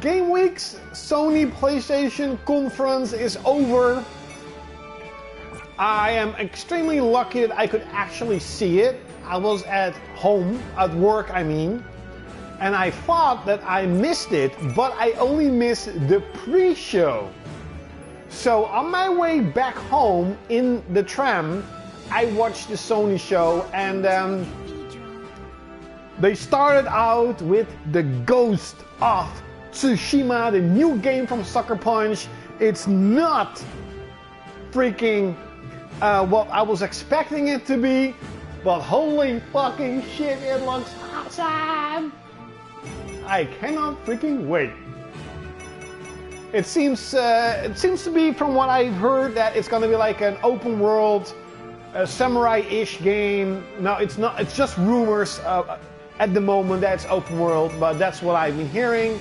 Game Week's Sony PlayStation conference is over. I am extremely lucky that I could actually see it. I was at home, at work I mean, and I thought that I missed it, but I only missed the pre-show. So on my way back home in the tram, I watched the Sony show, and they started out with the Ghost of Tsushima, the new game from Sucker Punch. It's not freaking what I was expecting it to be, but holy fucking shit, it looks awesome! I cannot freaking wait. It seems to be, from what I've heard, that it's gonna be like an open world, samurai-ish game. No, it's not. It's just rumors at the moment that it's open world, but that's what I've been hearing.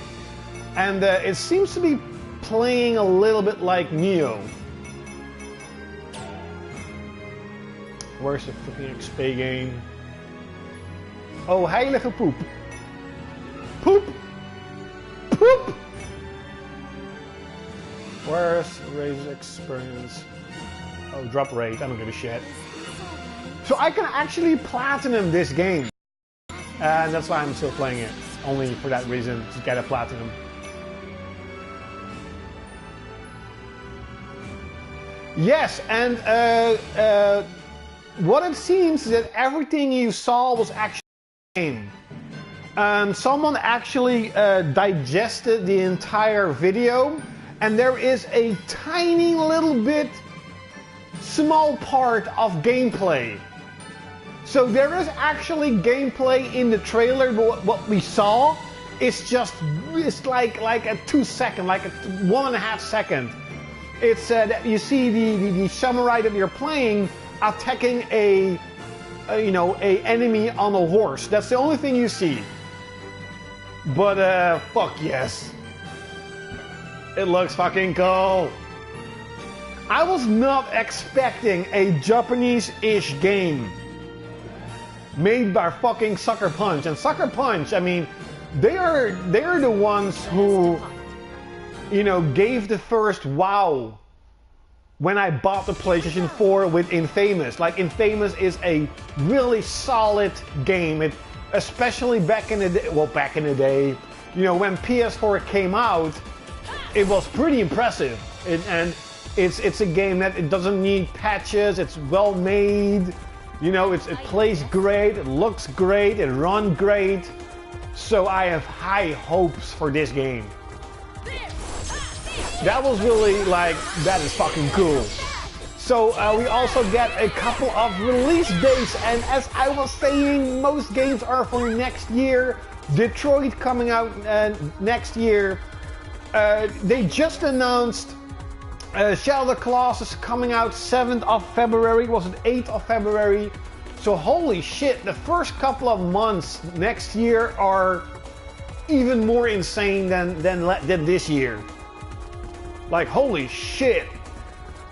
And it seems to be playing a little bit like Neo. Where's the freaking XP game? Oh, heilige poep. Poep! Poep! Where's Raise Experience? Oh, drop rate, I don't give a shit. So I can actually platinum this game. And that's why I'm still playing it. Only for that reason, to get a platinum. Yes, and what it seems is that everything you saw was actually in the game. Someone actually digested the entire video, and there is a tiny little bit, small part of gameplay. So there is actually gameplay in the trailer, but what we saw is just, it's like a 2 second, like a 1.5 second. It's that you see the samurai that you're playing attacking a enemy on a horse. That's the only thing you see. But fuck yes, it looks fucking cool. I was not expecting a Japanese-ish game made by fucking Sucker Punch. And Sucker Punch, I mean, they're the ones who, gave the first wow when I bought the PlayStation 4 with Infamous. Like, Infamous is a really solid game. Especially back in the day, when PS4 came out, it was pretty impressive. It's a game that it doesn't need patches, it's well made, it plays great, it looks great, it runs great. So I have high hopes for this game. That was really that is fucking cool. So we also get a couple of release dates, and as I was saying, most games are for next year. Detroit coming out next year. They just announced Shadow of the Colossus is coming out 7th of February. Was it 8th of February? So holy shit, the first couple of months next year are even more insane than this year. Like, holy shit.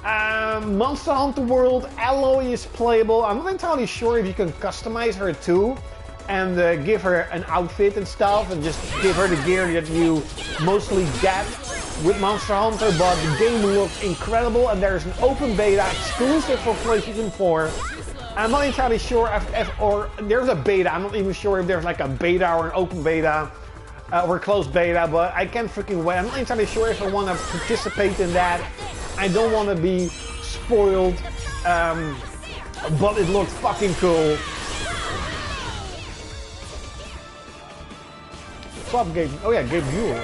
Monster Hunter World, Aloy is playable. I'm not entirely sure if you can customize her too and give her an outfit and stuff and just give her the gear that you mostly get with Monster Hunter, but the game looks incredible, and there's an open beta exclusive for PlayStation 4. I'm not entirely sure or there's a beta. I'm not even sure if there's like a beta or an open beta or a closed beta, but I can't freaking wait. I'm not entirely sure if I want to participate in that. I don't want to be spoiled, but it looks fucking cool. What's up, Gabe? Oh yeah, Gabe Buell.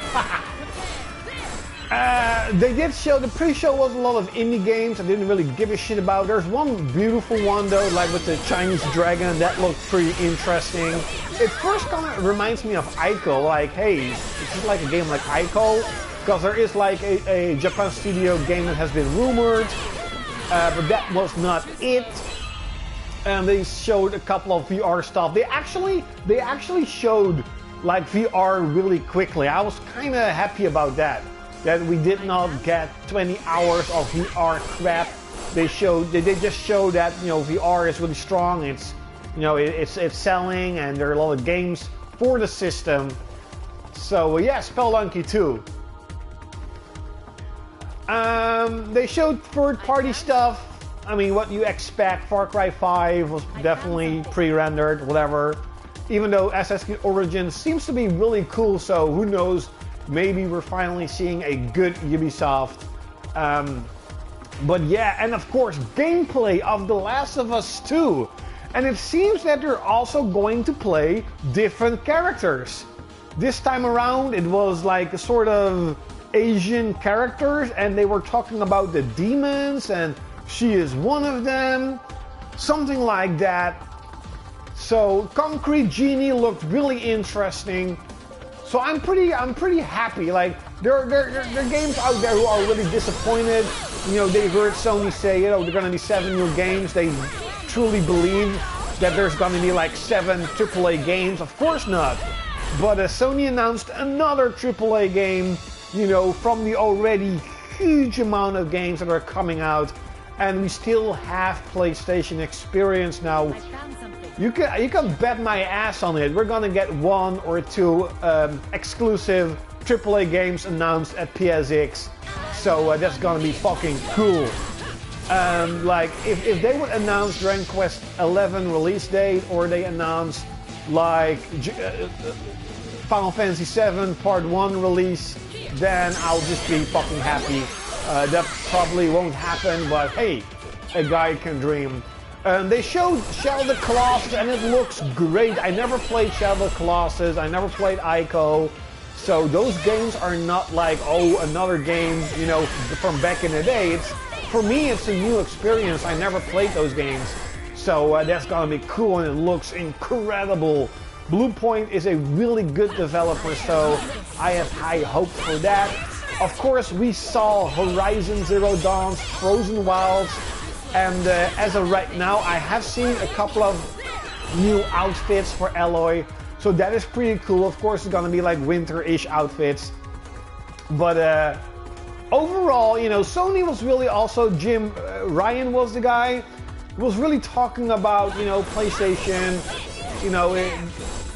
They did show, the pre-show was a lot of indie games I didn't really give a shit about. There's one beautiful one though, like with the Chinese dragon, that looked pretty interesting. It first kind of reminds me of Ico, like, hey, is this like a game like Ico? Because there is like a Japan studio game that has been rumored, but that was not it. And they showed a couple of VR stuff. They actually showed like VR really quickly. I was kind of happy about that. That we did not get 20 hours of VR crap. They just showed that VR is really strong. It's it's selling, and there are a lot of games for the system. So yeah, Spelunky 2. They showed third-party stuff. I mean, what you expect. Far Cry 5 was definitely pre-rendered, whatever. Even though Assassin's Creed Origins seems to be really cool, so who knows? Maybe we're finally seeing a good Ubisoft. But yeah, and of course, gameplay of The Last of Us 2. And it seems that they're also going to play different characters. This time around, it was like a sort of Asian characters, and they were talking about the demons, and she is one of them. Something like that. So Concrete Genie looked really interesting. So I'm pretty happy. Like there are games out there who are really disappointed. You know, they heard Sony say, you know, there are gonna be 7 new games. They truly believe that there's gonna be like 7 AAA games. Of course not. But Sony announced another AAA game, you know, from the already huge amount of games that are coming out. And we still have PlayStation experience now. You can bet my ass on it. We're gonna get 1 or 2 exclusive AAA games announced at PSX. So that's gonna be fucking cool. Like if they would announce Dragon Quest 11 release date, or they announce like Final Fantasy 7 Part 1 release, then I'll just be fucking happy. That probably won't happen, but hey, a guy can dream. They showed Shadow of the Colossus, and it looks great. I never played Shadow of the Colossus. I never played Ico. So those games are not like, oh, another game, you know, from back in the day. For me, it's a new experience. I never played those games. So that's gonna be cool, and it looks incredible. Bluepoint is a really good developer, so I have high hopes for that. Of course, we saw Horizon Zero Dawn's Frozen Wilds, and as of right now, I have seen a couple of new outfits for Aloy, so that is pretty cool. Of course, it's gonna be like winter-ish outfits, but overall, you know, Sony was really also, Jim Ryan was the guy, was really talking about, you know, PlayStation, you know,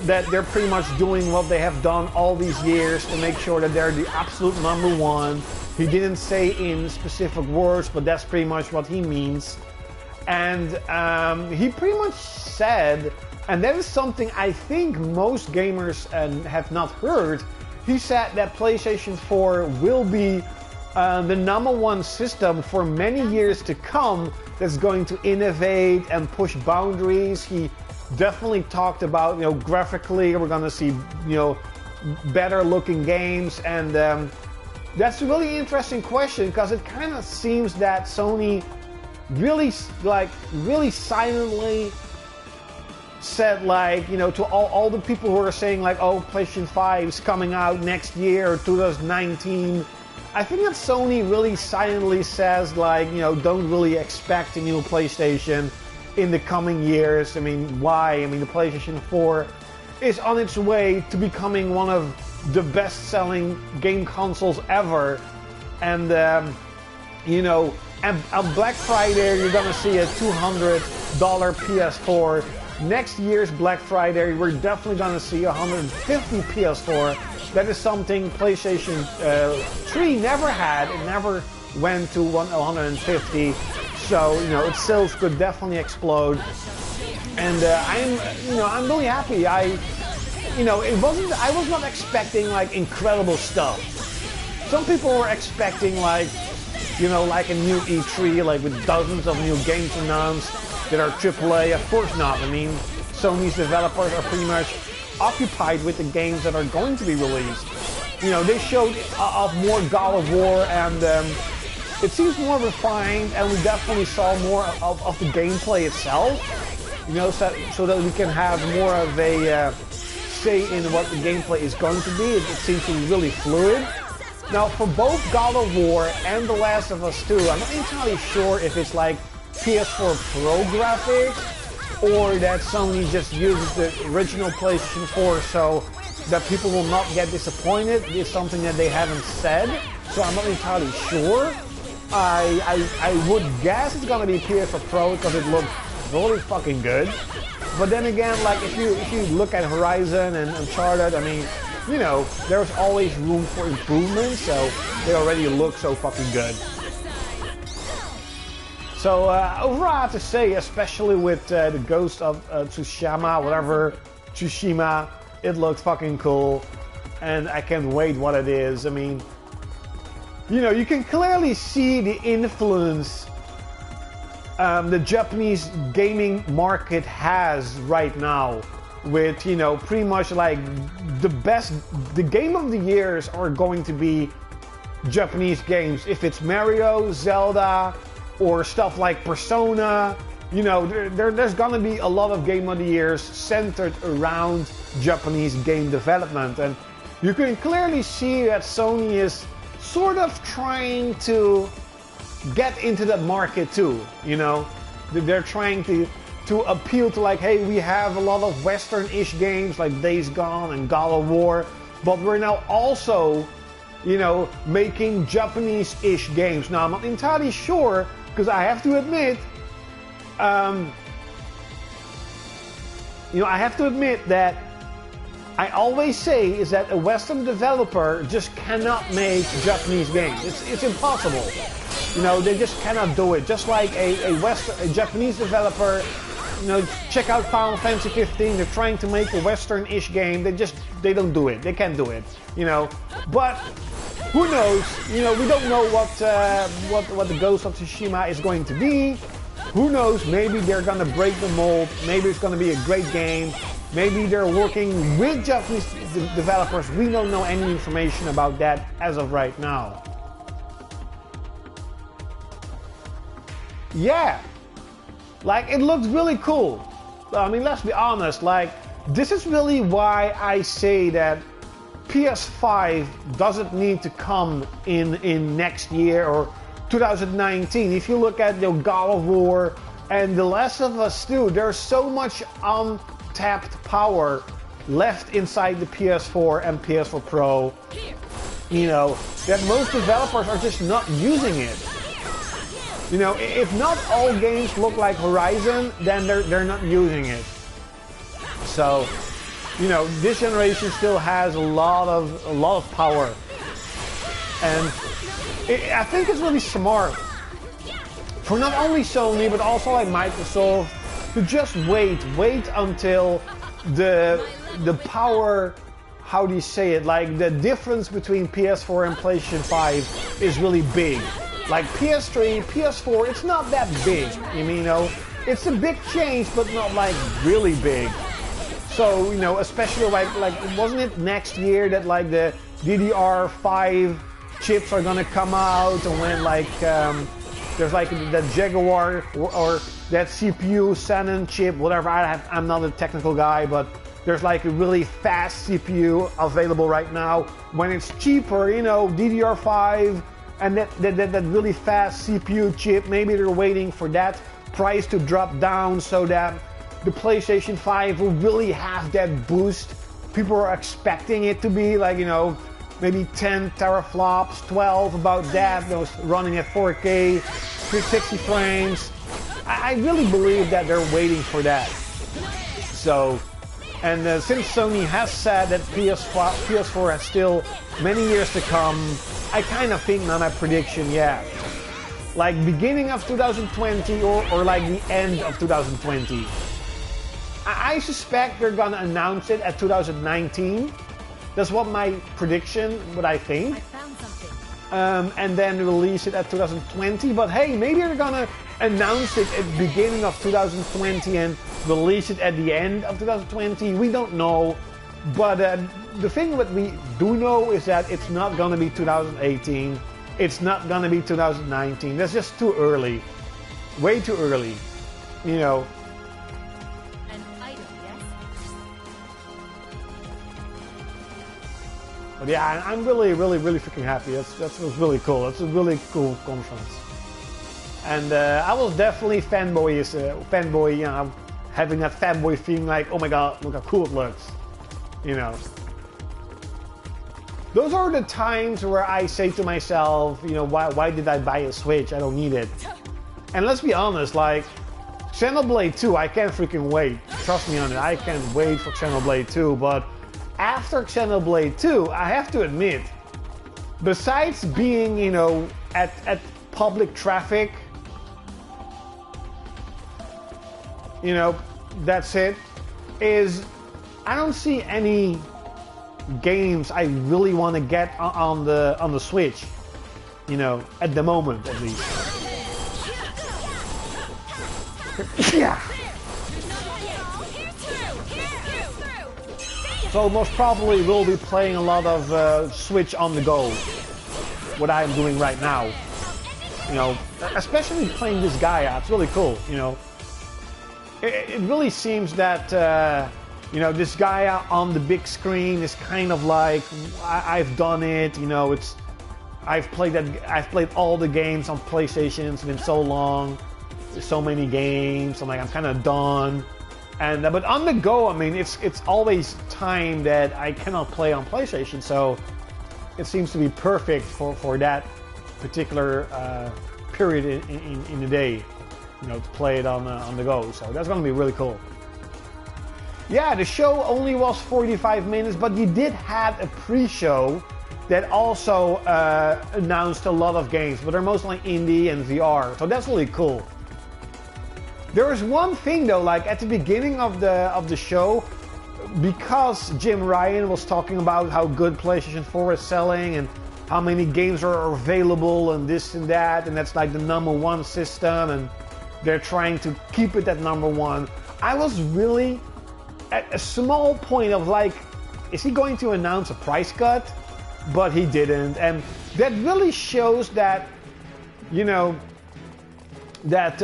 that they're pretty much doing what they have done all these years to make sure that they're the absolute #1. He didn't say in specific words, but that's pretty much what he means. And he pretty much said, and that is something I think most gamers have not heard, he said that PlayStation 4 will be the #1 system for many years to come that's going to innovate and push boundaries. He definitely talked about, you know, graphically we're gonna see, you know, better looking games, and that's a really interesting question, because it kind of seems that Sony really silently said, like, you know, to all the people who are saying like, oh, PlayStation 5 is coming out next year or 2019. I think that Sony really silently says, like, you know, don't really expect a new PlayStation in the coming years. I mean, why? I mean, the PlayStation 4 is on its way to becoming one of the best-selling game consoles ever. And, you know, on Black Friday, you're gonna see a $200 PS4. Next year's Black Friday, we're definitely gonna see a $150 PS4. That is something PlayStation 3 never had. It never went to 150. So, you know, its sales could definitely explode. And I'm really happy. I was not expecting like incredible stuff. Some people were expecting like, you know, like a new E3, like with dozens of new games announced that are AAA. Of course not. I mean, Sony's developers are pretty much occupied with the games that are going to be released. You know, they showed off more God of War, and it seems more refined, and we definitely saw more of the gameplay itself. You know, so that we can have more of a say in what the gameplay is going to be. It seems to be really fluid. Now, for both God of War and The Last of Us 2, I'm not entirely sure if it's like PS4 Pro graphics, or that Sony just uses the original PlayStation 4 so that people will not get disappointed. It's something that they haven't said, so I'm not entirely sure. I would guess it's gonna be PS4 Pro because it looks really fucking good. But then again, like if you look at Horizon and Uncharted, I mean, you know, there's always room for improvement, so they already look so fucking good. So overall I have to say, especially with the Ghost of Tsushima, whatever, Tsushima, it looks fucking cool. And I can't wait what it is. I mean, you know, you can clearly see the influence the Japanese gaming market has right now. With, you know, pretty much like the game of the years are going to be Japanese games. If it's Mario, Zelda, or stuff like Persona, you know, there's gonna be a lot of game of the years centered around Japanese game development. And you can clearly see that Sony is sort of trying to get into that market too, you know. They're trying to appeal to like, hey, we have a lot of Western-ish games like Days Gone and God of War, but we're now also, you know, making Japanese-ish games. Now, I'm not entirely sure, because I have to admit, you know, I have to admit that I always say is that a Western developer just cannot make Japanese games. It's impossible. You know, they just cannot do it. Just like a Japanese developer, you know, check out Final Fantasy 15. They're trying to make a Western-ish game. They don't do it. They can't do it. You know, but who knows? You know, we don't know what the Ghost of Tsushima is going to be. Who knows? Maybe they're gonna break the mold. Maybe it's gonna be a great game. Maybe they're working with Japanese developers. We don't know any information about that as of right now. Yeah, like it looks really cool. I mean, let's be honest, like this is really why I say that PS5 doesn't need to come in next year or 2019. If you look at the God of War and The Last of Us 2, there's so much untapped power left inside the PS4 and PS4 Pro, you know, that most developers are just not using it. You know, if not all games look like Horizon, then they're not using it. So, you know, this generation still has a lot of power, and I think it's really smart for not only Sony but also like Microsoft to just wait until the power, how do you say it, like the difference between PS4 and PlayStation 5 is really big. Like PS3, PS4, it's not that big. You mean, you know, it's a big change, but not like really big. So, you know, especially like wasn't it next year that like the DDR5 chips are gonna come out, and when like there's like that Jaguar or that CPU Xenon chip, whatever. I'm not a technical guy, but there's like a really fast CPU available right now. When it's cheaper, you know, DDR5 and that really fast CPU chip, maybe they're waiting for that price to drop down so that the PlayStation 5 will really have that boost. People are expecting it to be like, you know, maybe 10 teraflops, 12, about that, those running at 4K, 360 frames. I really believe that they're waiting for that. So, and since Sony has said that PS4 has still many years to come, I kind of think now my prediction, yeah, like beginning of 2020 or like the end of 2020. I suspect they're gonna announce it at 2019. That's what my prediction, what I think. And then release it at 2020. But hey, maybe they're gonna announce it at the beginning of 2020 and release it at the end of 2020. We don't know. But the thing that we do know is that it's not gonna be 2018. It's not gonna be 2019. That's just too early. Way too early. You know. But yeah, I'm really freaking happy. That was really cool. It's a really cool conference. And I was definitely fanboy, you know, having that fanboy feeling like, oh my god, look how cool it looks. You know. Those are the times where I say to myself, you know, why did I buy a Switch? I don't need it. And let's be honest, like, Xenoblade 2, I can't freaking wait. Trust me on it, I can't wait for Xenoblade 2, but after Xenoblade 2, I have to admit, besides being, you know, at public traffic, you know, that's it, is I don't see any games I really want to get on the Switch, you know, at the moment at least. Yeah. So most probably we'll be playing a lot of Switch on the go, what I'm doing right now. You know, especially playing this guy out, it's really cool, you know. It really seems that, you know, this guy on the big screen is kind of like, I've done it, you know, I've played all the games on PlayStation, it's been so long, so many games, I'm like, I'm kind of done. And but on the go, I mean, it's always time that I cannot play on PlayStation, so it seems to be perfect for that particular period in the day, you know, to play it on the go. So that's going to be really cool. Yeah, the show only was 45 minutes, but you did have a pre-show that also announced a lot of games, but they're mostly indie and VR, so that's really cool. There was one thing though, like at the beginning of the show, because Jim Ryan was talking about how good PlayStation 4 is selling and how many games are available and this and that, and that's like the #1 system, and they're trying to keep it at #1. I was really at a small point of like, is he going to announce a price cut? But he didn't, and that really shows that, you know, that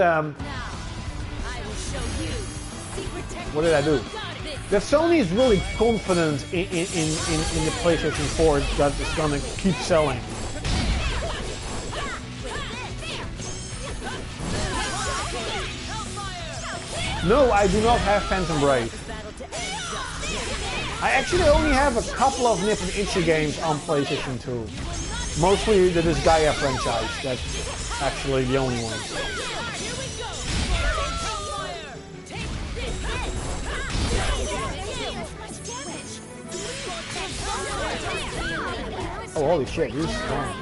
what did I do? That Sony is really confident in the PlayStation 4 that it's gonna keep selling. No, I do not have Phantom Brave. I actually only have a couple of Nip and Itchy games on PlayStation 2. Mostly the Disgaea franchise, that's actually the only one. Oh, holy shit, he's strong.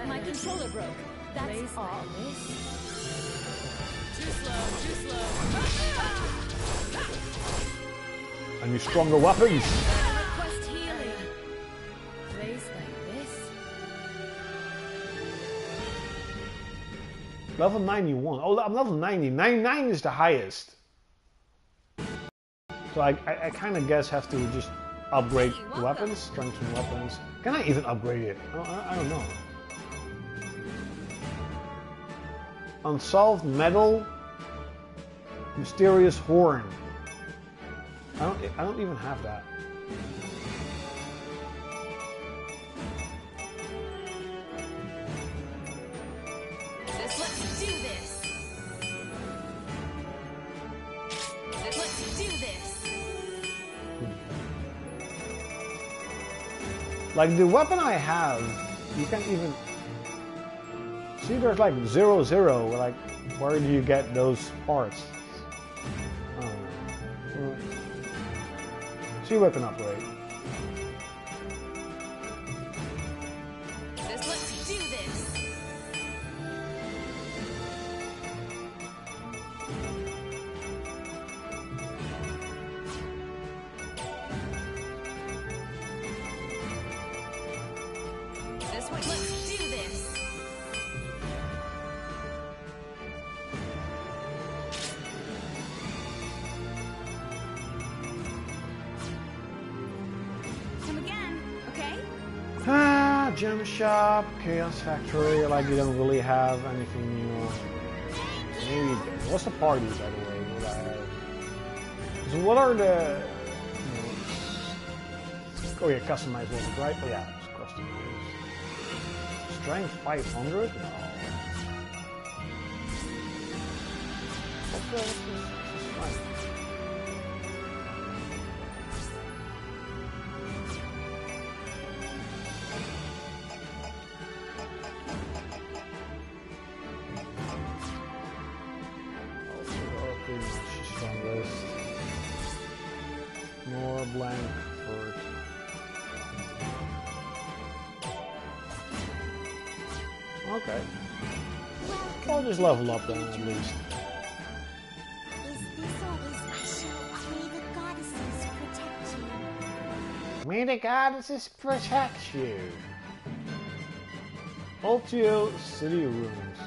My controller broke. That's all. Too slow. I need stronger weapons. Request healing. Place like this. Level 91. Oh, I'm level 90. 99 is the highest. So I kind of guess have to just upgrade the weapons, strengthen weapons. Can I even upgrade it? I don't know. Unsolved medal, mysterious horn. I don't even have that. Let's do this. Let's do this. Like the weapon I have, you can't even see. There's like 0, 0. Like, where do you get those parts? I don't know. See weapon upgrade. Let's do this. This way. Let's do this. Come again, okay? Ah, gem shop, chaos factory. Like you don't really have anything new. Maybe what's the parties by the way? What I have? So what are the? Oh yeah, customized ones, right? Oh yeah, it's customized. Strength 500? No. What's this strength? More blank for... Okay. I'll just level up then at least. Is this always special? May the goddesses protect you. May the goddesses protect you. Ultio City Rooms.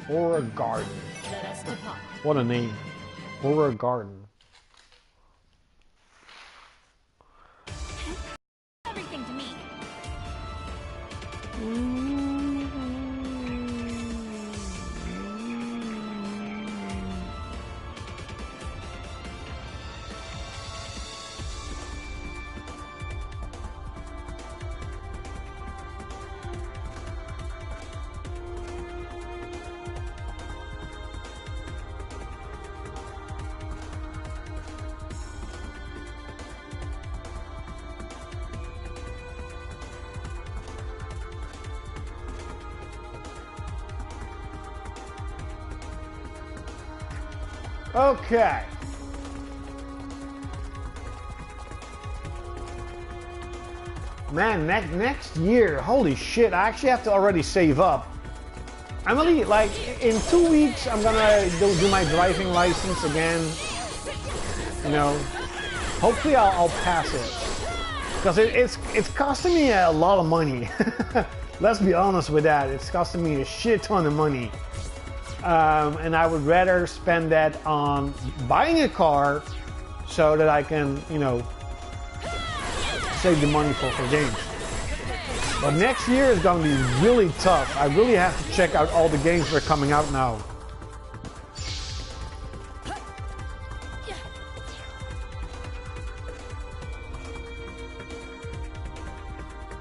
Horror Garden. Let us depart. What a name. Horror Garden. Everything to me. Okay. Man, next year, holy shit, I actually have to already save up. I'm really, like, in 2 weeks, I'm gonna do my driving license again. You know, hopefully I'll pass it. Because it's costing me a lot of money. Let's be honest with that, it's costing me a shit ton of money. And I would rather spend that on buying a car so that I can, you know, save the money for games. But next year is going to be really tough. I really have to check out all the games that are coming out now.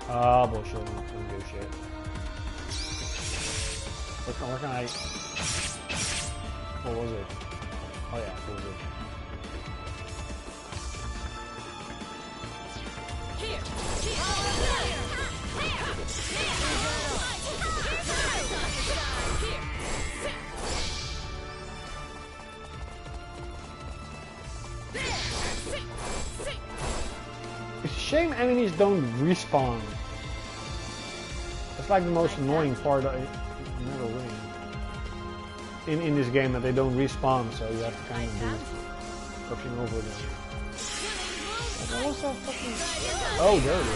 Oh, bullshit. I'm not gonna do shit. Where can I... What was it? Oh yeah, what was it? It's a shame enemies don't respawn. That's like the most annoying part of Never Win. In this game, that they don't respawn, so you have to kind of do pushing over them. What was that fucking... Oh, there it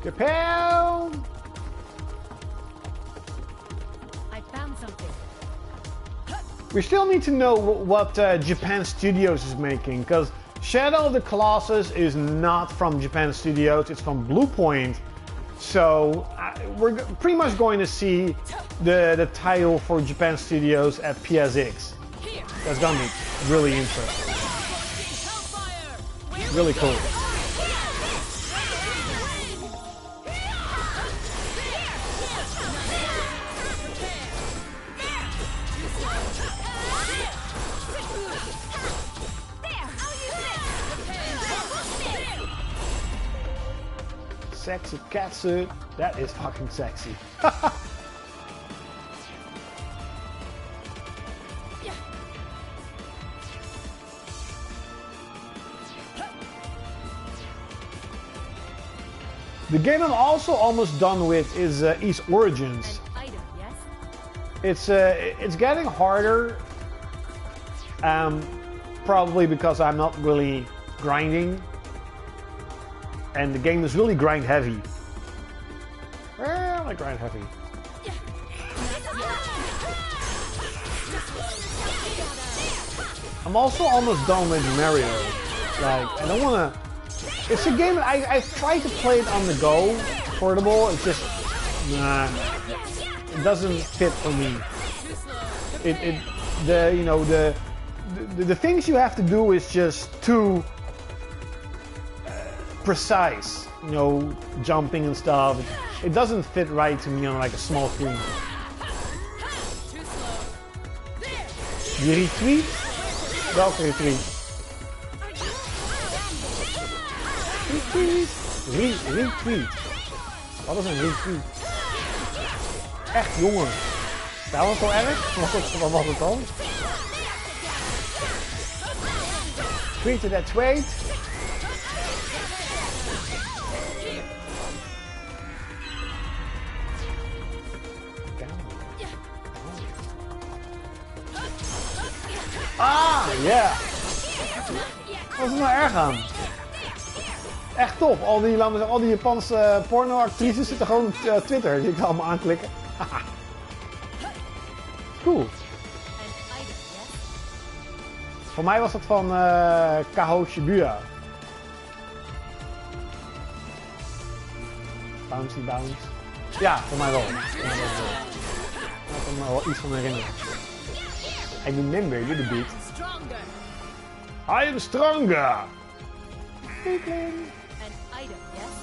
is. Kapow! I found something. We still need to know what Japan Studios is making, because Shadow of the Colossus is not from Japan Studios, it's from Bluepoint. So we're pretty much going to see the title for Japan Studios at PSX. That's gonna be really interesting. Really cool. Sexy catsuit. That is fucking sexy. The game I'm also almost done with is East Origins. An item, yes? It's getting harder. Probably because I'm not really grinding. And the game is really grind heavy. Well, I grind heavy. I'm also almost done with Mario. Like, I don't wanna... It's a game that I've tried to play it on the go, portable, it's just... Nah. It doesn't fit for me. The things you have to do is just too... precise, you know, jumping and stuff. It doesn't fit right to me on like a small screen. You retreat? Welke retreat? Retreat. Retweet. Wat is een retweet? Echt, jongen. Dat was wel erg. Wat was het dan? Treated that trade. Ah, ja. Yeah. Wat is er nou erg aan? Echt top. Al die, laten we zeggen, al die Japanse pornoactrices zitten gewoon op Twitter. Die ik allemaal aanklikken. Cool. Voor mij was dat van Kaho Shibuya. Bouncy bounce. Ja, voor mij wel. Ik kan me wel iets van herinneren. I remember you the beat. I am stronger. An item, yes?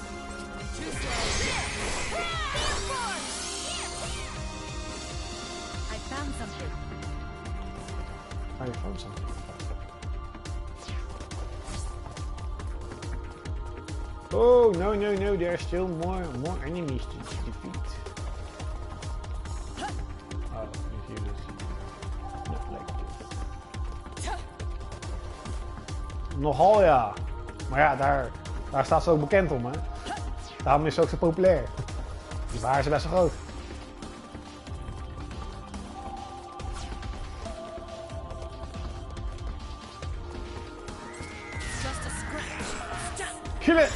I found something. Oh, you found something. Oh, no, no, no, there are still more enemies to defeat. Oh, if you just not like this. Nogal ja. Maar ja, daar staat ze ook bekend om, hè. Daarom is ze ook zo populair. Die waren ze best wel groot. Kill it!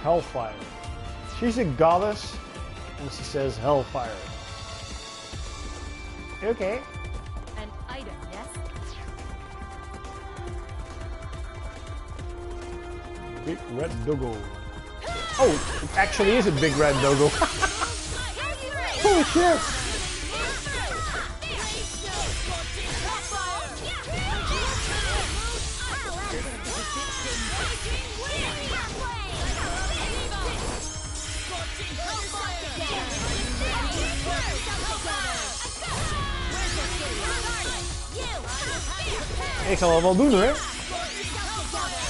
Hellfire. She's a goddess and she says hellfire. Okay. An item, yes? Big red doggo. Oh, it actually is a big red doggo. Holy shit! Ik zal het wel doen hoor.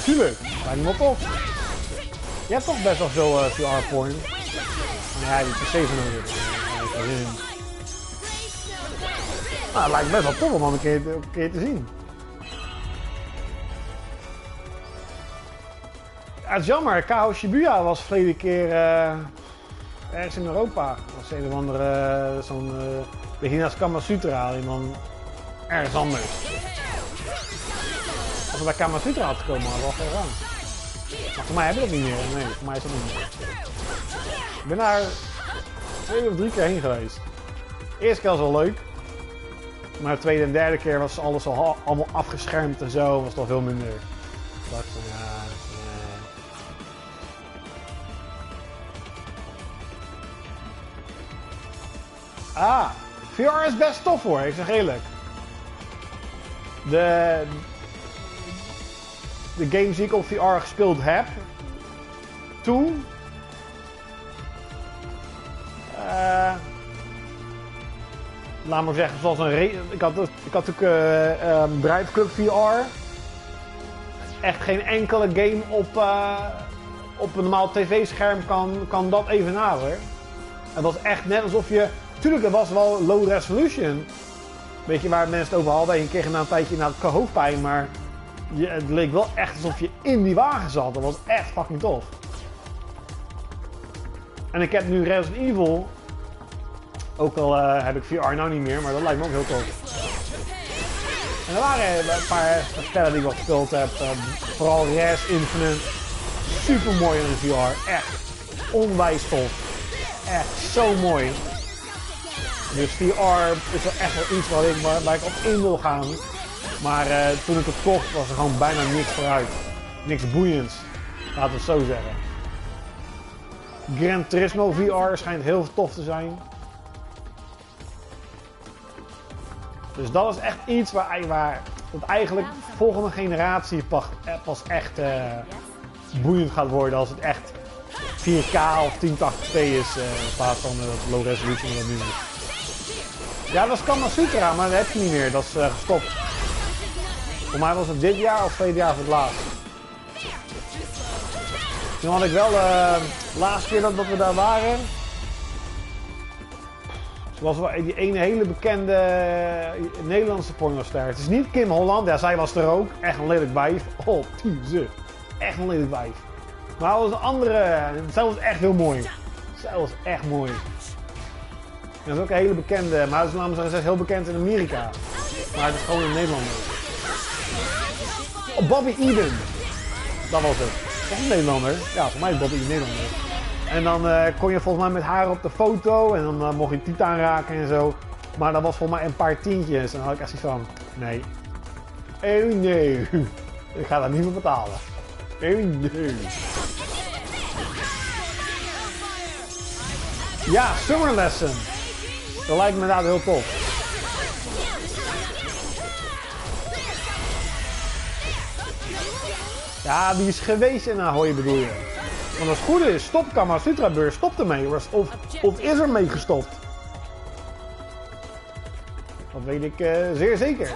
Tuurlijk, lijkt me wel tof. Je hebt toch best wel veel VR-porn. Maar ja, die PC van nodig. Nou, het lijkt me best wel tof om een keer te zien. Ja, het is jammer, Kaho Shibuya was verleden keer ergens in Europa. Dat was een of andere, zo'n Begina's Kamasutra en dan ergens anders. Als we bij Kamasutra had gekomen, hadden we al geen rang. Maar voor mij hebben we dat niet meer. Nee, voor mij is dat niet meer. Ik ben daar 2 of 3 keer heen geweest. De eerste keer was wel leuk. Maar de tweede en derde keer was alles al allemaal afgeschermd en zo. Was het al veel minder. Ik dacht van ja. Ah, VR is best tof hoor, ik zeg eerlijk. De games die ik op VR gespeeld heb, toen, laat maar zeggen, zoals ik had ook Drive Club VR. Echt geen enkele game op een normaal tv-scherm kan dat evenaren hoor. Het was echt net alsof je, tuurlijk het was wel low resolution. Weet je waar mensen het over hadden, je kreeg na een tijdje naar het hoofdpijn, maar het leek wel echt alsof je in die wagen zat. Dat was echt fucking tof. En ik heb nu Resident Evil, ook al heb ik VR nou niet meer, maar dat lijkt me ook heel tof. En er waren een paar spellen die ik wat gespeeld heb, vooral Res Infinite, super mooi in de VR, echt onwijs tof. Echt zo mooi. Dus VR is wel echt wel iets waar ik op in wil gaan. Maar toen ik het kocht was er gewoon bijna niks vooruit. Niks boeiends. Laten we het zo zeggen. Gran Turismo VR schijnt heel tof te zijn. Dus dat is echt iets waar het eigenlijk volgende generatie pas echt boeiend gaat worden als het echt 4K of 1080p is in plaats van low resolution wat dat nu is. Ja, dat is Psvita, maar dat heb je niet meer. Dat is gestopt. Voor mij was het dit jaar of tweede jaar voor het laatst. Toen had ik wel de laatste keer dat we daar waren. Was wel die ene hele bekende Nederlandse pornoster. Het is niet Kim Holland, ja, zij was er ook. Echt een lelijk wijf. Oh, ze. Echt een lelijk wijf. Maar dat was een andere. Zij was echt heel mooi. Zij was echt mooi. Dat is ook een hele bekende, maar dat is namelijk heel bekend in Amerika. Maar het is gewoon in Nederland. Oh, Bobby Eden. Dat was het. Echt een Nederlander. Ja, voor mij is Bobby Eden Nederlander. En dan kon je volgens mij met haar op de foto en dan mocht je tiet aanraken en zo. Maar dat was volgens mij een paar tientjes. En dan had ik echt zoiets van, nee. Oh nee. Ik ga dat niet meer betalen. Oh nee. Ja, Summer Lesson. Dat lijkt me inderdaad heel tof. Ja, die is geweest in Ahoy bedoel je. Want als het goed is, stopt Psvita-beurs, stopt ermee. Of is er mee gestopt? Dat weet ik zeer zeker.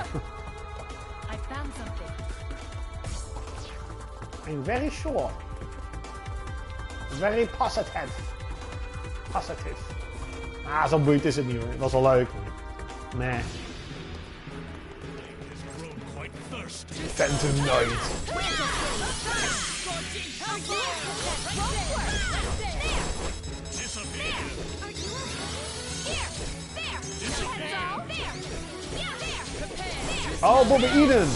I'm very sure. Very positive. Positive. Ah, zo boeiend is het niet hoor. Dat was wel leuk. Nee. Phantom Knight. Oh, Bobby Eden.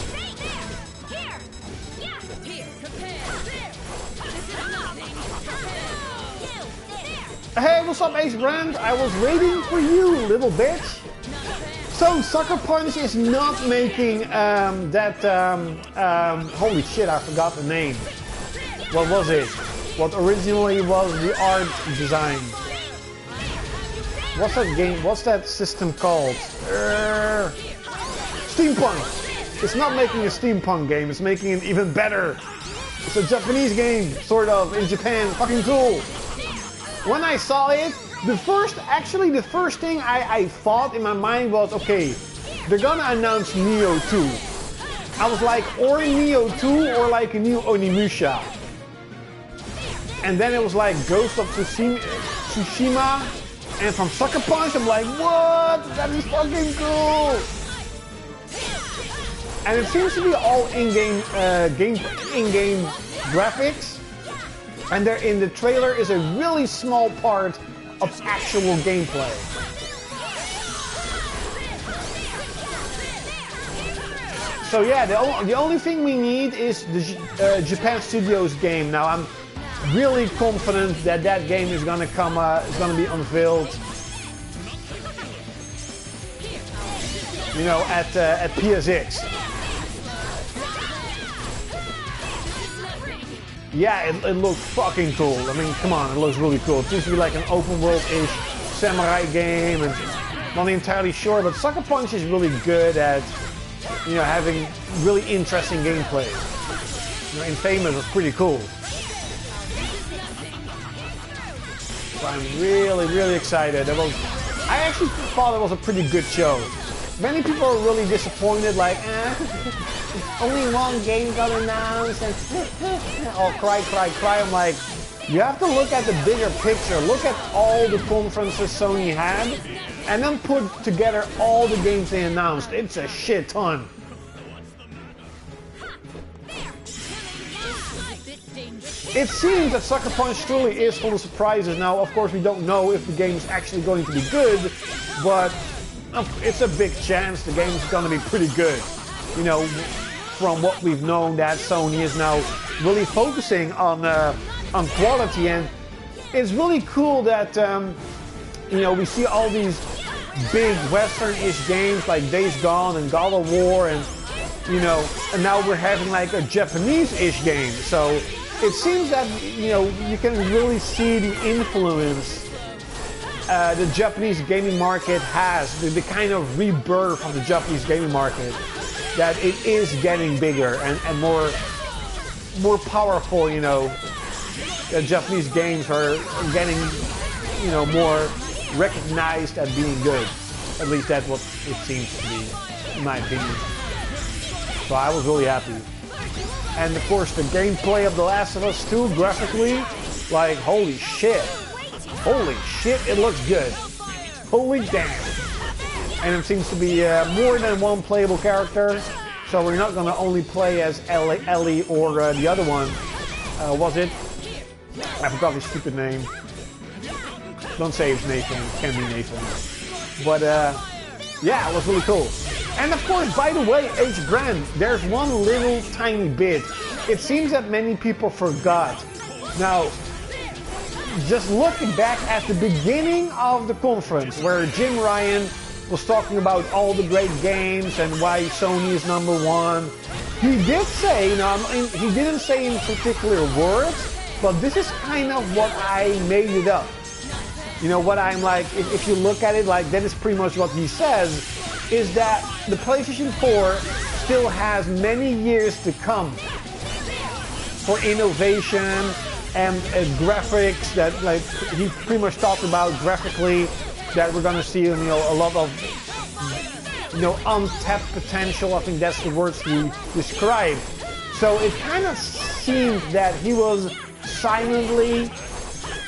Hey, what's up, Ace Brand? I was waiting for you, little bitch. So, Sucker Punch is not making holy shit, I forgot the name. What was it? What originally was the art design? What's that game? What's that system called? Steampunk. It's not making a steampunk game. It's making it even better. It's a Japanese game, sort of, in Japan. Fucking cool. When I saw it, the first thing I thought in my mind was, okay, they're gonna announce Neo 2. I was like, or Neo 2 or like a new Onimusha. And then it was like Ghost of Tsushima. And from Sucker Punch, I'm like, what? That is fucking cool. And it seems to be all in-game graphics. And there in the trailer is a really small part of actual gameplay. So yeah, the only thing we need is the Japan Studios game. Now I'm really confident that that game is gonna come, is gonna be unveiled. You know, at PSX. Yeah, it looks fucking cool. I mean, come on, it looks really cool. It seems to be like an open world-ish samurai game, and I'm not entirely sure, but Sucker Punch is really good at, you know, having really interesting gameplay. You know, Infamous was pretty cool. So I'm really, really excited. I actually thought it was a pretty good show. Many people are really disappointed, like, only one game got announced, and oh, cry. I'm like, you have to look at the bigger picture. Look at all the conferences Sony had, and then put together all the games they announced. It's a shit ton. It seems that Sucker Punch truly is full of surprises. Now, of course, we don't know if the game is actually going to be good, but it's a big chance the game is going to be pretty good. You know, from what we've known, that Sony is now really focusing on quality, and it's really cool that you know, we see all these big Western-ish games like Days Gone and God of War, and you know, and now we're having like a Japanese-ish game. So it seems that, you know, you can really see the influence the Japanese gaming market has, the kind of rebirth of the Japanese gaming market. that it is getting bigger and more powerful. You know, Japanese games are getting, you know, more recognized as being good. At least that's what it seems to be, in my opinion. So I was really happy. And of course the gameplay of The Last of Us 2 graphically, like holy shit, it looks good. Holy damn. And it seems to be more than one playable character. So we're not gonna only play as Ellie or the other one. Was it? I forgot his stupid name. Don't say it's Nathan, it can be Nathan. But yeah, it was really cool. And of course, by the way, H. Brand, there's one little tiny bit. It seems that many people forgot. Now, just looking back at the beginning of the conference, where Jim Ryan was talking about all the great games and why Sony is #1, he did say, you know, he didn't say in particular words, but this is kind of what I made it up. You know, what I'm like, if you look at it, like, that is pretty much what he says, is that the PlayStation 4 still has many years to come for innovation and graphics that, like, he pretty much talked about graphically, that we're gonna see, you know, a lot of, you know, untapped potential. I think that's the words he described. So it kind of seemed that he was silently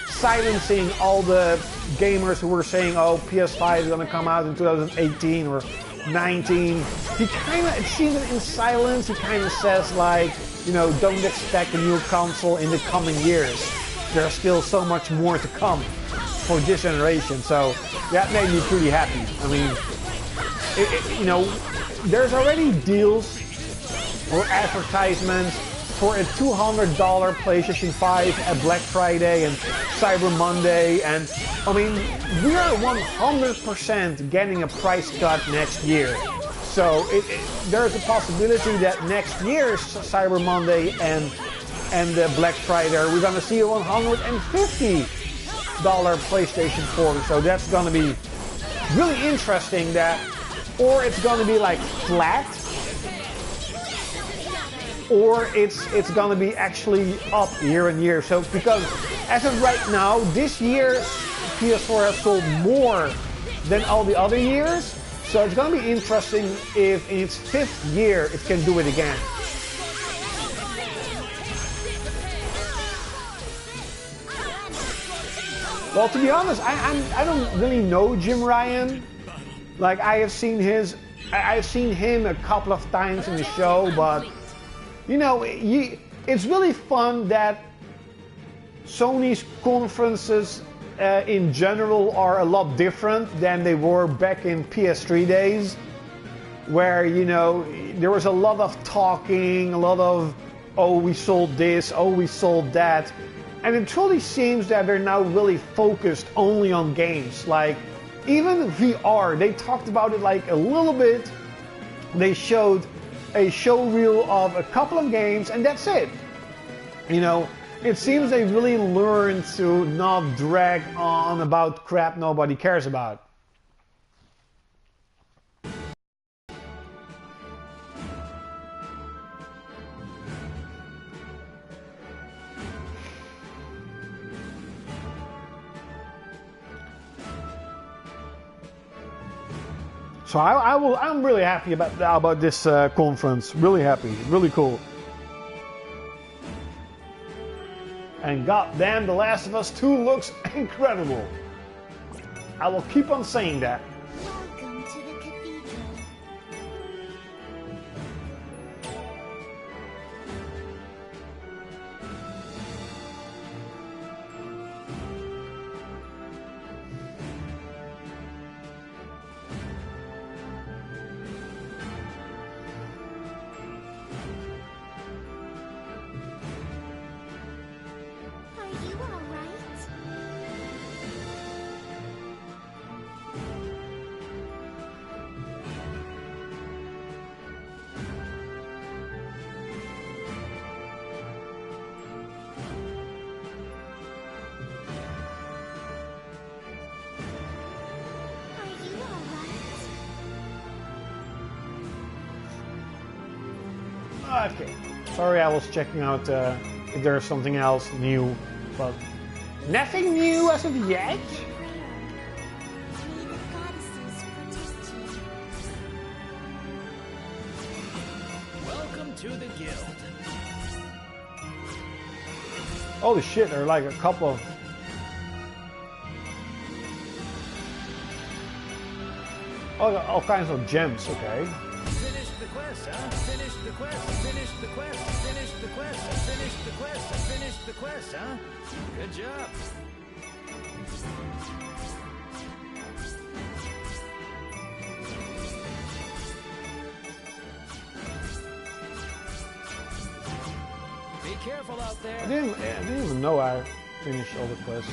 silencing all the gamers who were saying, oh, PS5 is gonna come out in 2018 or 19. He kind of, it seemed that in silence, he kind of says, like, you know, don't expect a new console in the coming years. There's still so much more to come for this generation. So that made me pretty happy. I mean, you know, there's already deals or advertisements for a $200 PlayStation 5 at Black Friday and Cyber Monday, and I mean, we are 100% getting a price cut next year. So there's a possibility that next year's Cyber Monday and Black Friday, we're gonna see a $150 PlayStation 4. So that's gonna be really interesting. That, or it's gonna be like flat, or it's gonna be actually up year on year. So because as of right now, this year PS4 has sold more than all the other years. So it's gonna be interesting if in its 5th year it can do it again. Well, to be honest, I don't really know Jim Ryan. Like, I have seen him a couple of times in the show, but you know, it's really fun that Sony's conferences in general are a lot different than they were back in PS3 days, where, you know, there was a lot of talking, a lot of, oh, we sold this, oh, we sold that. And it truly seems that they're now really focused only on games. Like, even VR, they talked about it like a little bit. They showed a show reel of a couple of games, and that's it. You know, it seems they really learned to not drag on about crap nobody cares about. So I'm really happy about this conference. Really happy, really cool. And goddamn, The Last of Us 2 looks incredible. I will keep on saying that. Welcome to the cathedral. Are you all right? Okay. Sorry, I was checking out if there's something else new, but nothing new as of yet. May the goddesses protect you. Welcome to the guild. Holy shit, there are like a couple of... Oh, all kinds of gems, okay. Finish the quest, huh? Finish the quest, finish the quest, finish the quest, finish the quest, finish the quest, huh? Good job. Be careful out there. I didn't even know I finished all the quests.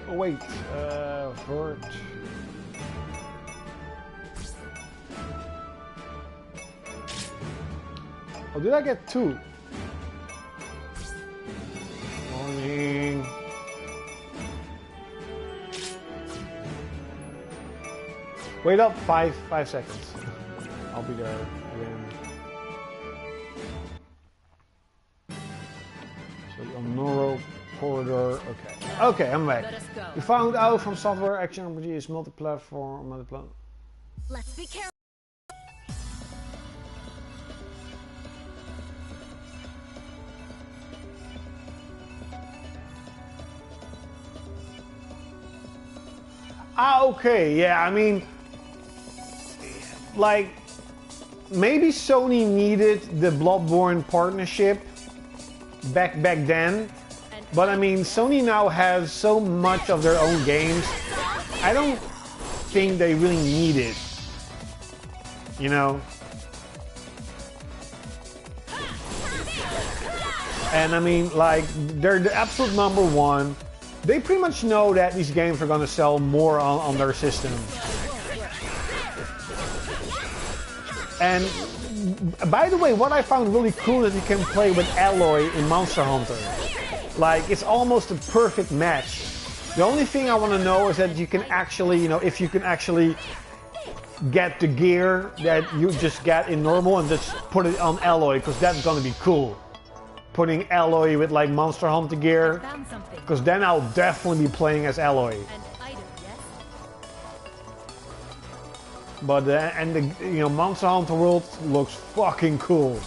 Oh wait, Vert. Oh, did I get 2? Morning. Wait up 5 seconds. I'll be there again. So Noro corridor. Okay. Okay, I'm back. Let us go. We found out from software action RPG is multi-platform. Let's be careful. Ah, okay, yeah, I mean, like, maybe Sony needed the Bloodborne partnership back then, but I mean, Sony now has so much of their own games, I don't think they really need it, you know? And I mean, like, they're the absolute #1. They pretty much know that these games are gonna sell more on their system. And by the way, what I found really cool is you can play with Aloy in Monster Hunter. Like, it's almost a perfect match. The only thing I want to know is that you can actually, you know, if you can actually get the gear that you just get in normal and just put it on Aloy, because that's gonna be cool. Putting Aloy with like Monster Hunter gear, Found something. because then I'll definitely be playing as Aloy. An item, yes? But and the Monster Hunter World looks fucking cool.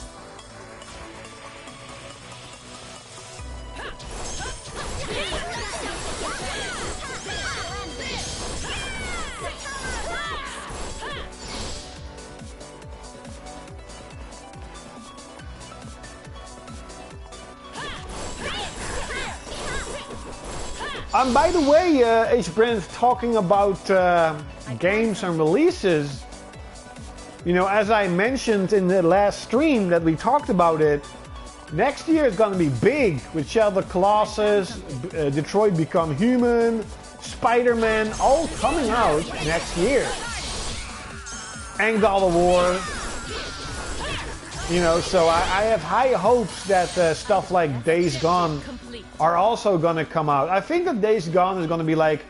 And by the way, H-Brand, talking about games and releases, you know, as I mentioned in the last stream that we talked about it, next year is going to be big with Shadow of the Colossus, Detroit Become Human, Spider-Man, all coming out next year. And God of War. You know, so I have high hopes that stuff like Days Gone are also gonna come out. I think that Days Gone is gonna be like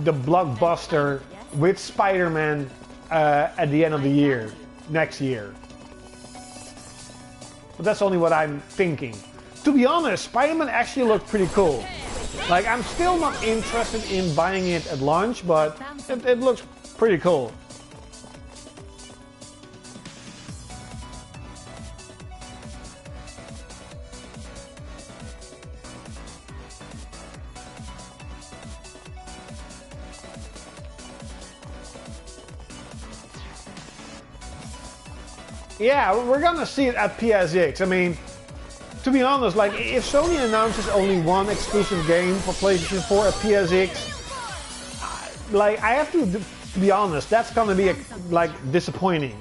the blockbuster with Spider-Man at the end of the year, next year. But that's only what I'm thinking. To be honest, Spider-Man actually looked pretty cool. Like, I'm still not interested in buying it at launch, but it looks pretty cool. Yeah, we're gonna see it at PSX. I mean, to be honest, like if Sony announces only one exclusive game for PlayStation 4 at PSX, like I have to be honest, that's gonna be like disappointing.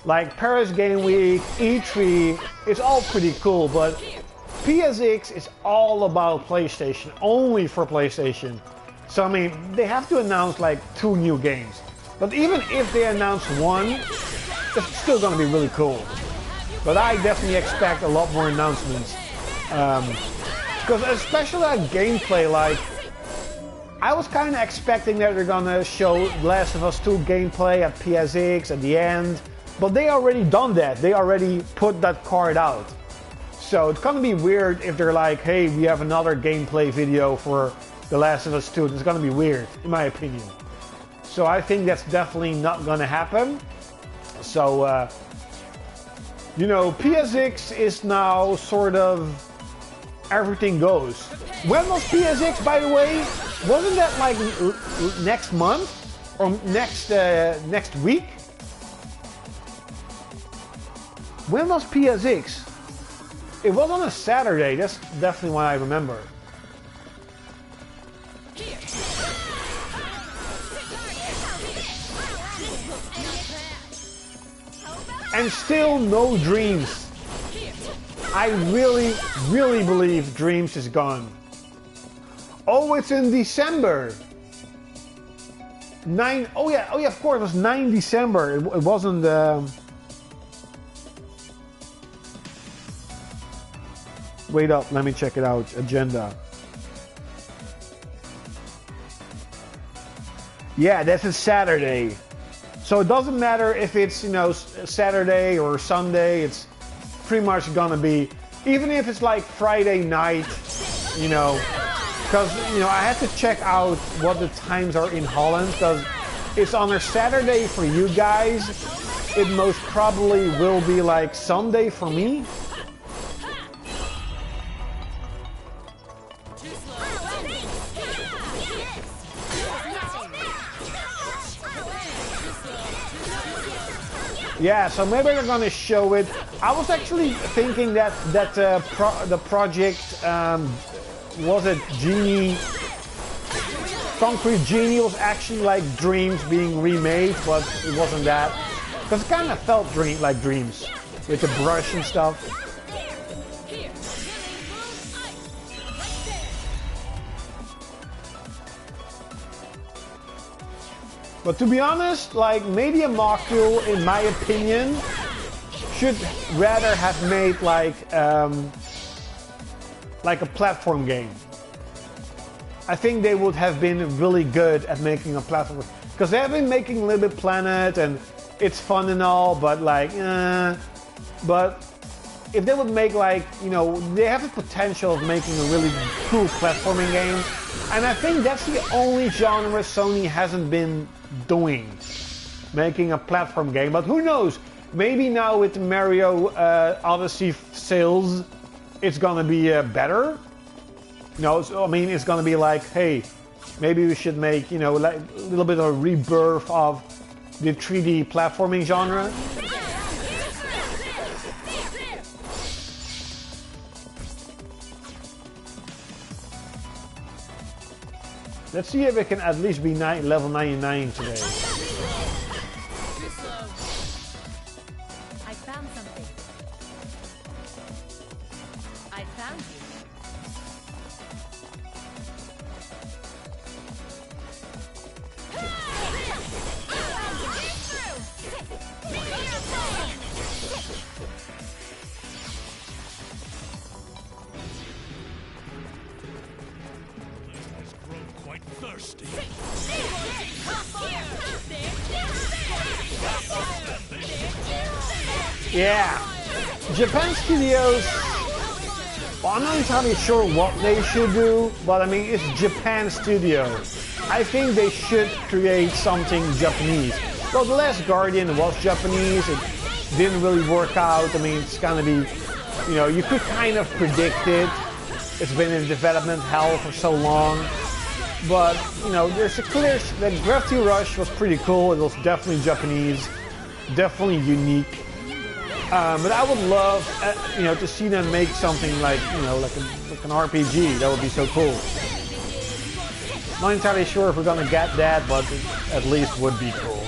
Like Paris Game Week, E3, it's all pretty cool, but PSX is all about PlayStation, only for PlayStation. So I mean, they have to announce like 2 new games. But even if they announce one, it's still gonna be really cool. But I definitely expect a lot more announcements. Because especially that gameplay, like, I was kind of expecting that they're gonna show Last of Us 2 gameplay at PSX at the end. But they already done that. They already put that card out. So it's gonna be weird if they're like, hey, we have another gameplay video for The Last of Us 2. It's gonna be weird, in my opinion. So I think that's definitely not gonna happen. So, you know, PSX is now sort of everything goes. When was PSX, by the way? Wasn't that like next month? Or next week? When was PSX? It was on a Saturday, that's definitely what I remember. And still no Dreams. I really, really believe Dreams is gone. Oh, it's in December. Oh yeah, of course, it was 9 December. It wasn't... Wait up, let me check it out. Agenda. Yeah, that's a Saturday. So it doesn't matter if it's, you know, Saturday or Sunday. It's pretty much gonna be, even if it's like Friday night, you know, because, you know, I had to check out what the times are in Holland, because it's on a Saturday for you guys. It most probably will be like Sunday for me. Yeah, so maybe they're gonna show it. I was actually thinking that the project was it Genie, Concrete Genie was actually like Dreams being remade, but it wasn't that. Because it kind of felt like Dreams with the brush and stuff. But to be honest, like Media Molecule, in my opinion, should rather have made like a platform game. I think they would have been really good at making a platform, because they have been making Little Big Planet and it's fun and all, but like, but if they would make like, you know, they have the potential of making a really cool platforming game, and I think that's the only genre Sony hasn't been doing, making a platform game. But who knows, maybe now with Mario Odyssey sales it's gonna be better. No, so, I mean, it's gonna be like, hey, maybe we should make, you know, like a little bit of a rebirth of the 3D platforming genre. Let's see if it can at least be level 99 today. I found something. I found you. Thirsty. Yeah, Japan Studios, well, I'm not entirely sure what they should do, but I mean, it's Japan Studio. I think they should create something Japanese. Well, The Last Guardian was Japanese, it didn't really work out. I mean, it's gonna be, you know, you could kind of predict it. It's been in development hell for so long. But, you know, there's a clear, that Gravity Rush was pretty cool. It was definitely Japanese. definitely unique. But I would love, to see them make something like, like an RPG. That would be so cool. Not entirely sure if we're gonna get that, but it at least would be cool.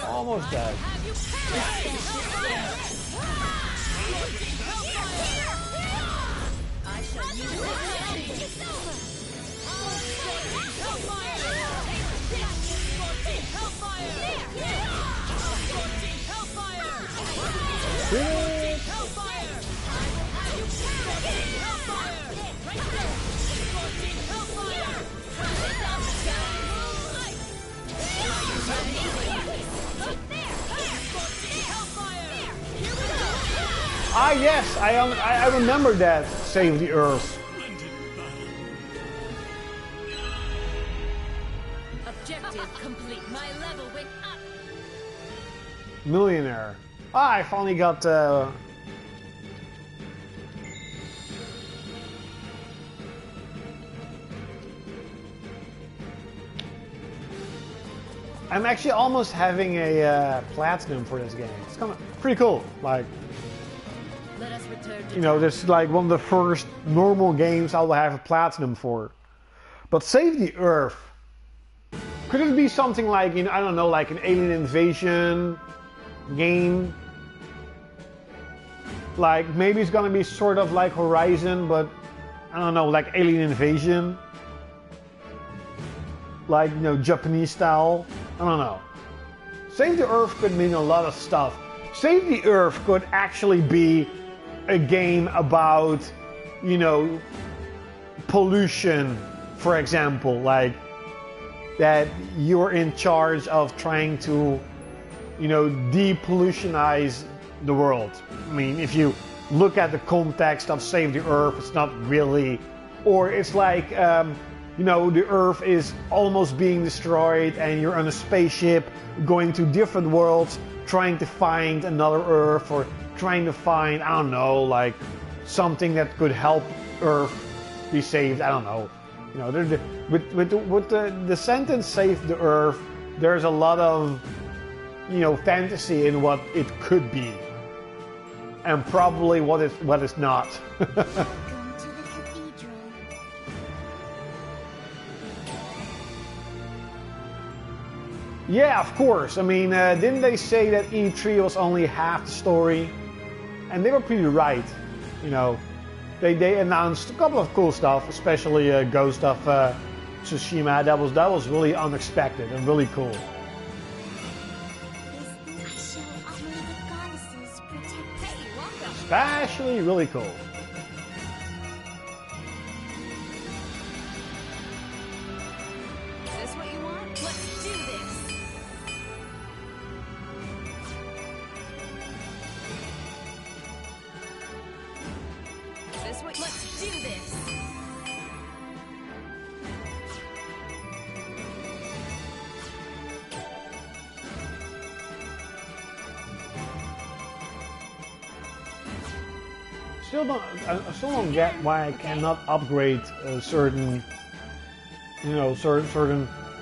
Almost dead. Ah yes, I remember that. Save the Earth. Objective complete. My level went up. Millionaire. Ah, I finally got. I'm actually almost having a platinum for this game. It's kind of pretty cool. Like, Let us return to this is like one of the first normal games I will have a platinum for. But Save the Earth. Could it be something like, I don't know, like an alien invasion game? Like, maybe it's gonna be sort of like Horizon, but I don't know, like alien invasion? Like, Japanese style? I don't know. Save the Earth could mean a lot of stuff. Save the Earth could actually be a game about, pollution, for example. Like, that you're in charge of trying to, depollutionize the world. I mean, if you look at the context of Save the Earth, it's not really... Or it's like... the Earth is almost being destroyed and you're on a spaceship going to different worlds trying to find another Earth, or trying to find, I don't know, like something that could help Earth be saved. I don't know. With the sentence "save the Earth," there's a lot of, fantasy in what it could be, and probably what it's not. Yeah, of course. I mean, didn't they say that E3 was only half the story? And they were pretty right. They announced a couple of cool stuff, especially Ghost of Tsushima. That was really unexpected and really cool. Especially really cool. Let's do this. I still don't get why I cannot upgrade certain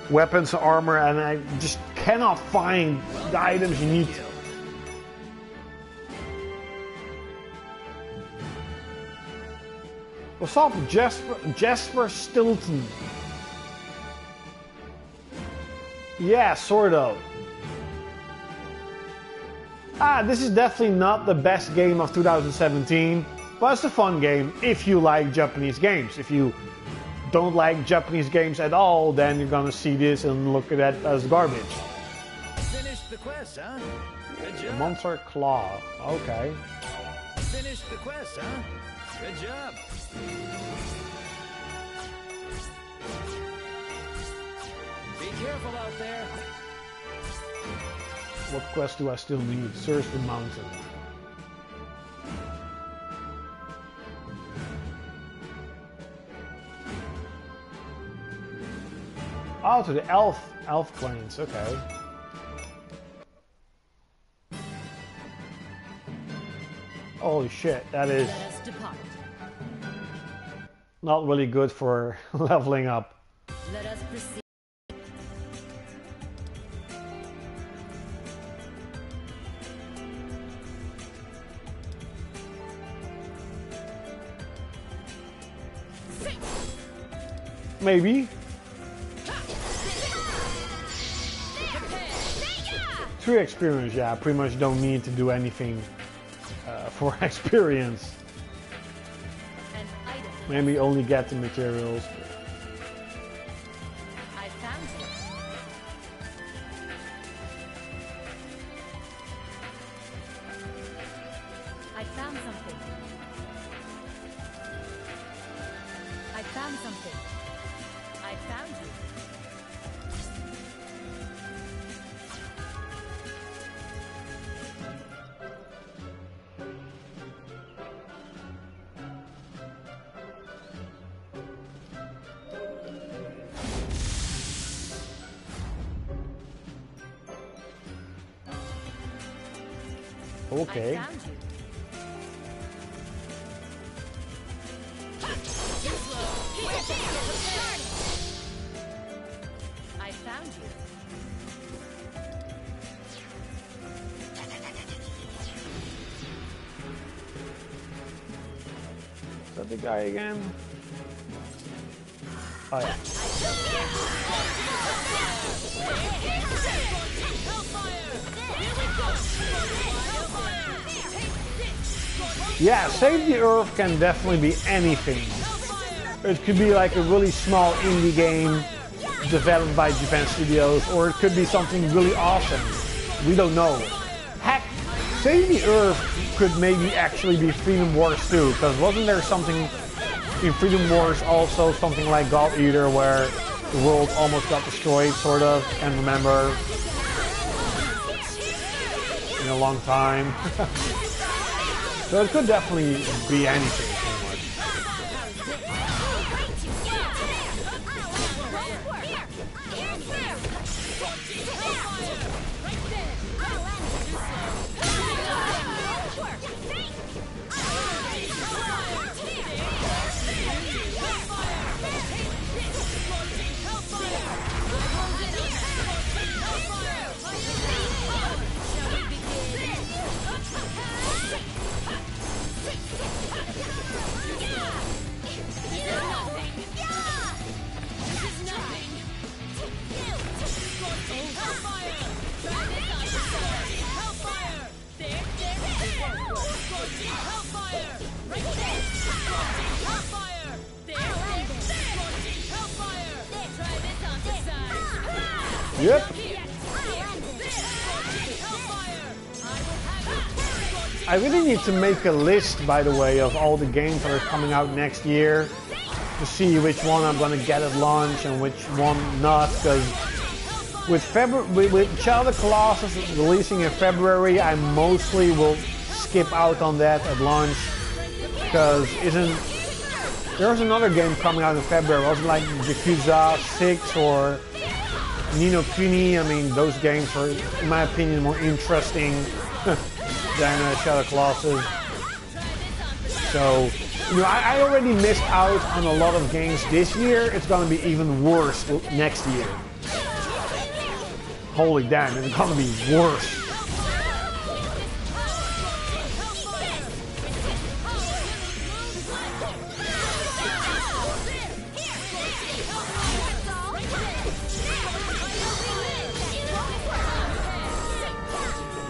weapons and armor, and I just cannot find the items you need. What's up, Jasper Stilton? Yeah, sort of. This is definitely not the best game of 2017, but it's a fun game if you like Japanese games. If you don't like Japanese games at all, then you're gonna see this and look at that as garbage. Finish the quest, huh? Good job. Monster Claw. Okay. Finish the quest, huh? Good job. Be careful out there. What quest do I still need? Search the mountain. Oh, to the elf plains. Okay. Holy shit, that is Let us depart. not really good for leveling up. Let us proceed. Maybe. 3 experience, yeah, pretty much don't need to do anything for experience. An item. Maybe only get the materials. I found you. I found something. I found something. I found you. Okay. I found you. I found you. Is that the guy again? Oh yeah. Yeah, Save the Earth can definitely be anything. It could be like a really small indie game developed by Japan Studios, or it could be something really awesome. We don't know. Heck, Save the Earth could maybe actually be Freedom Wars too, because wasn't there something in Freedom Wars also something like God Eater where the world almost got destroyed, sort of? Can't remember. In a long time. So it could definitely be anything, pretty much. Yep. I really need to make a list, by the way, of all the games that are coming out next year to see which one I'm going to get at launch and which one not, because with Child of the Colossus releasing in February, I mostly will skip out on that at launch, because there's another game coming out in February. It wasn't like Yakuza 6 or Ni no Kuni. I mean, those games are, in my opinion, more interesting than Shadow Colossus. So, you know, I already missed out on a lot of games this year. It's going to be even worse next year. Holy damn, it's going to be worse.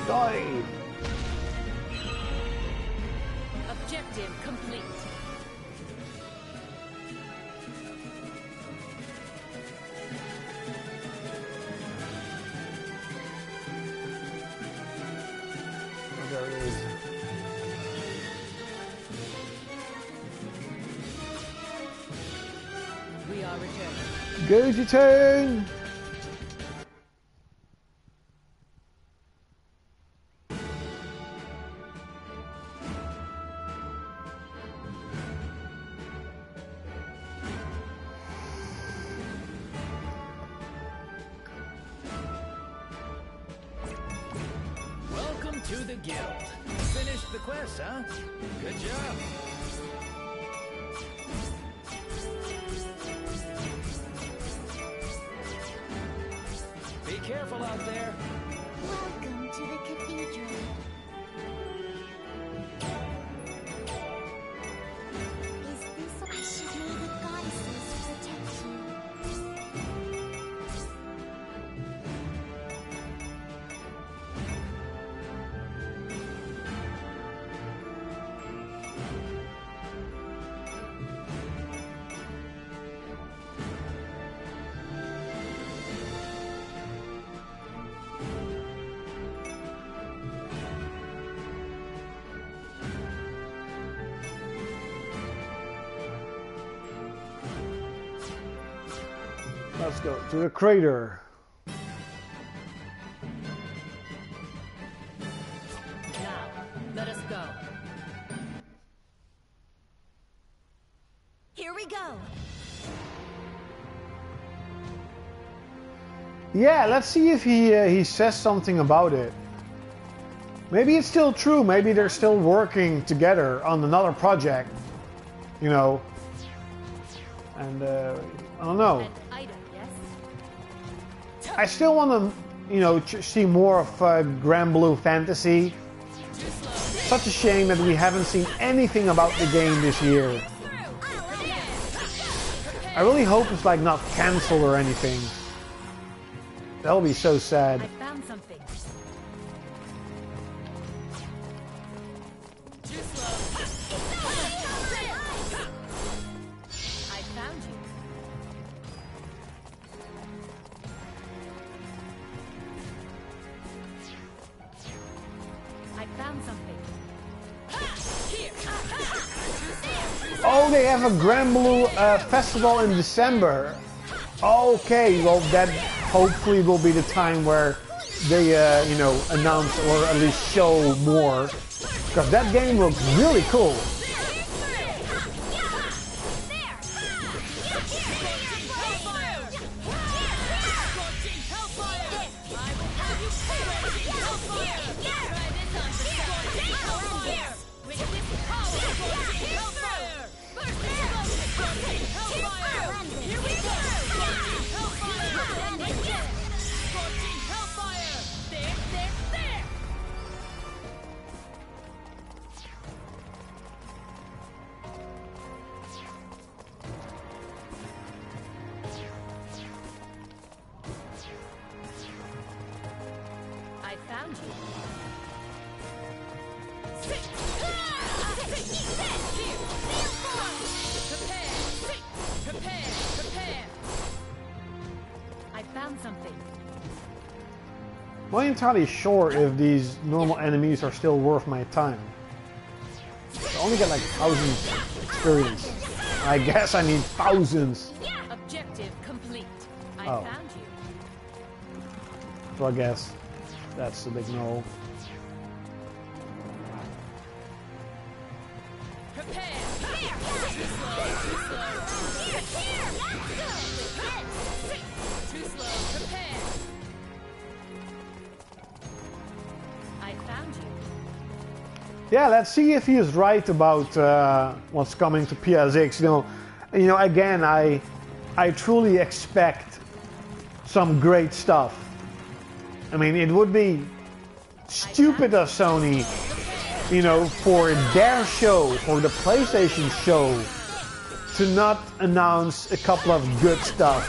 Die. Objective complete. are returning. Goji-tang! Welcome to the guild. Finished the quest, huh? Good job. Be careful out there. Welcome to the cathedral. Is this I should may the goddesses protect you. Let's go to the crater. Now, let us go. Here we go. Yeah, let's see if he says something about it. Maybe it's still true. Maybe they're still working together on another project. You know. And I don't know. An item, yes? I still want to, you know, see more of Grand Blue Fantasy. Such a shame that we haven't seen anything about the game this year. I really hope it's like not cancelled or anything. That'll be so sad. I found something. Too slow. I found you. I found something. Here. Oh, they have a Grand Blue festival in December. Okay, well that hopefully will be the time where they, you know, announce or at least show more. Because that game looks really cool. I found you. Prepare. I found something. I'm not entirely sure if these normal enemies are still worth my time. I only get like 1,000 experience. I guess I need thousands. Objective complete. I Oh. found you. So I guess that's a big no. Prepare. Too slow. Too slow. Prepare. I found you. Yeah, let's see if he is right about what's coming to PSX. You know, again, I truly expect some great stuff. I mean, it would be stupid of Sony, you know, for their show, for the PlayStation show, to not announce a couple of good stuff.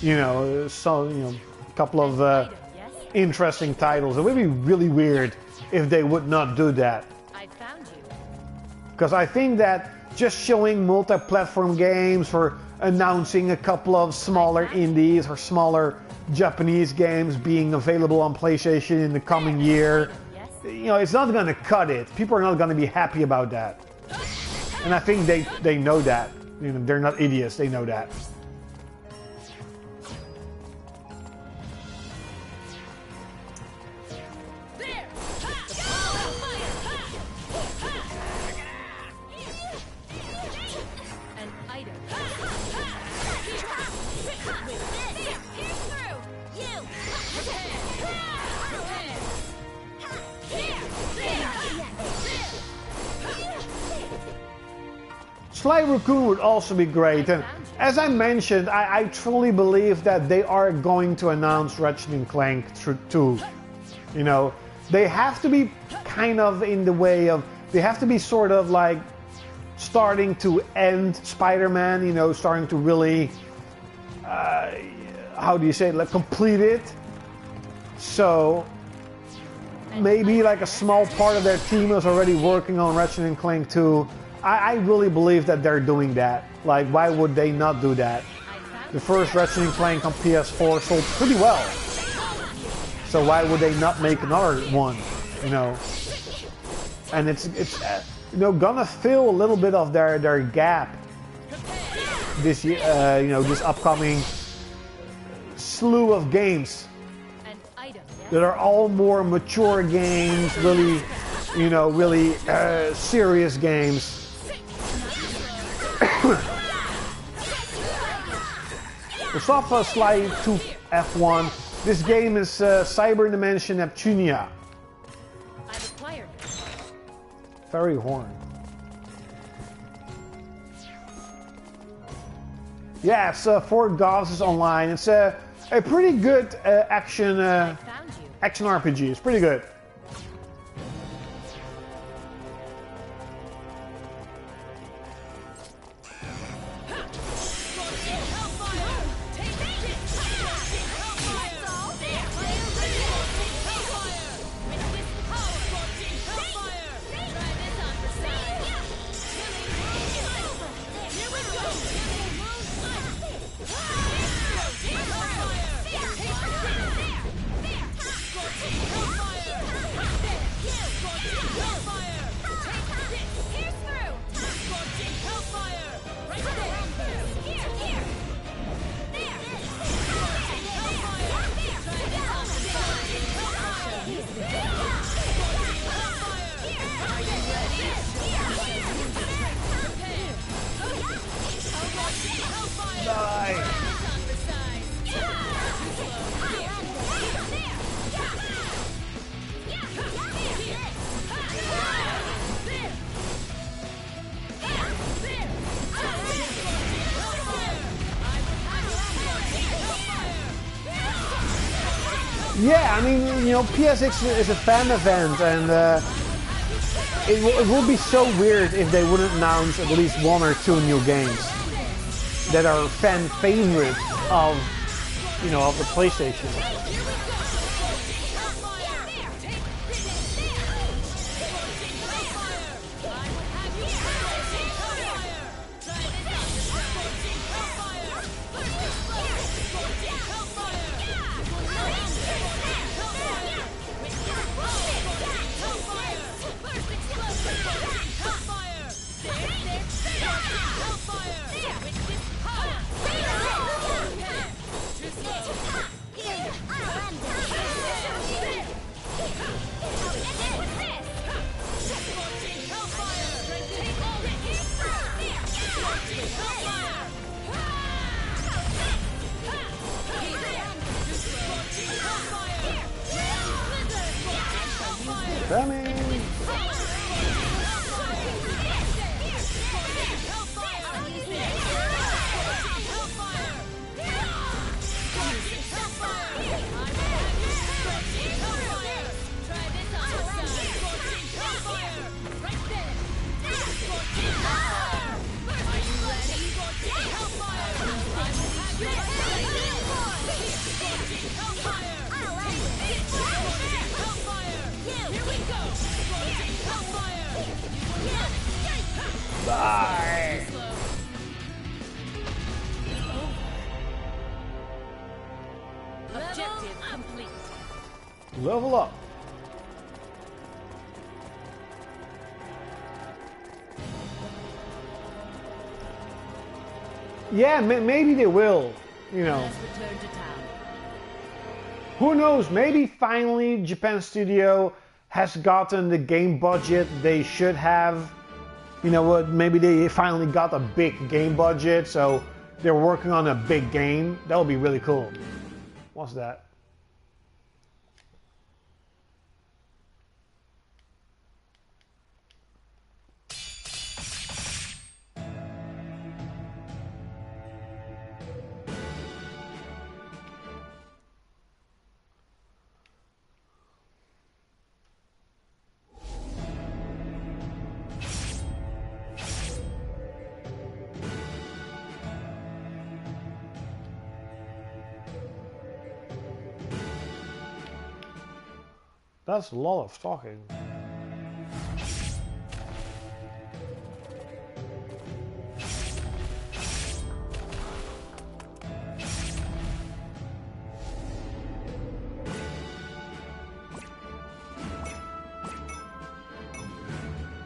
You know, a couple of interesting titles. It would be really weird if they would not do that. I found you. Because I think that just showing multi-platform games or announcing a couple of smaller indies or smaller Japanese games being available on PlayStation in the coming year, you know, it's not going to cut it. People are not going to be happy about that. And I think they know that. You know, they're not idiots. They know that. Sly Raccoon would also be great, and as I mentioned, I truly believe that they are going to announce Ratchet & Clank 2. You know, they have to be kind of in the way of, they have to be sort of like starting to end Spider-Man, you know, starting to really, how do you say it, like complete it. So maybe like a small part of their team is already working on Ratchet & Clank 2. I really believe that they're doing that. Like, why would they not do that? The first Ratchet & Clank on PS4 sold pretty well. So why would they not make another one, you know? And it's you know, gonna fill a little bit of their gap this year, you know, this upcoming slew of games that are all more mature games, really, you know, really serious games. The software slide to F1. This game is Cyber Dimension Neptunia. I've acquired it. Fairy Horn. Yeah, it's Fort Goths is online. It's a pretty good action RPG. It's pretty good. Yeah, I mean, you know, PSX is a fan event, and it would be so weird if they wouldn't announce at least one or two new games that are fan favorites of, you know, of the PlayStation. Objective complete. Level up. Yeah, maybe they will. You know, Let's return to town. who knows? Maybe finally Japan Studio has gotten the game budget they should have. You know what? Maybe they finally got a big game budget, so they're working on a big game. That would be really cool. What's that? That's a lot of talking.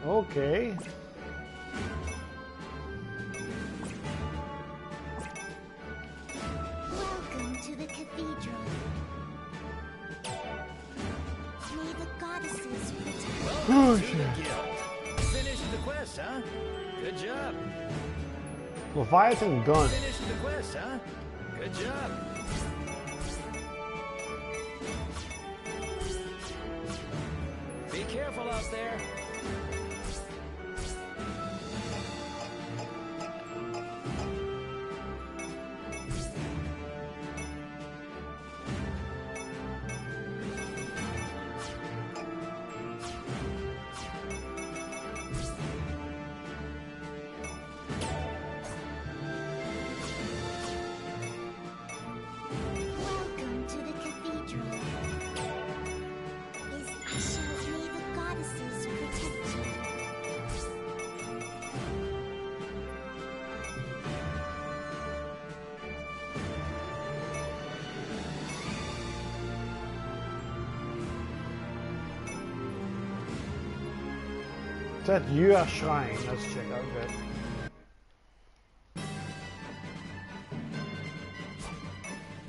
Okay. Welcome to the cathedral. May the goddesses protect. Oh, To the guild. Finished the quest, huh? Good job. Leviathan gun. Finished the quest, huh? Good job. Be careful out there. Welcome to the cathedral. May the goddesses protect you. That Yua Shrine. Let's check out that.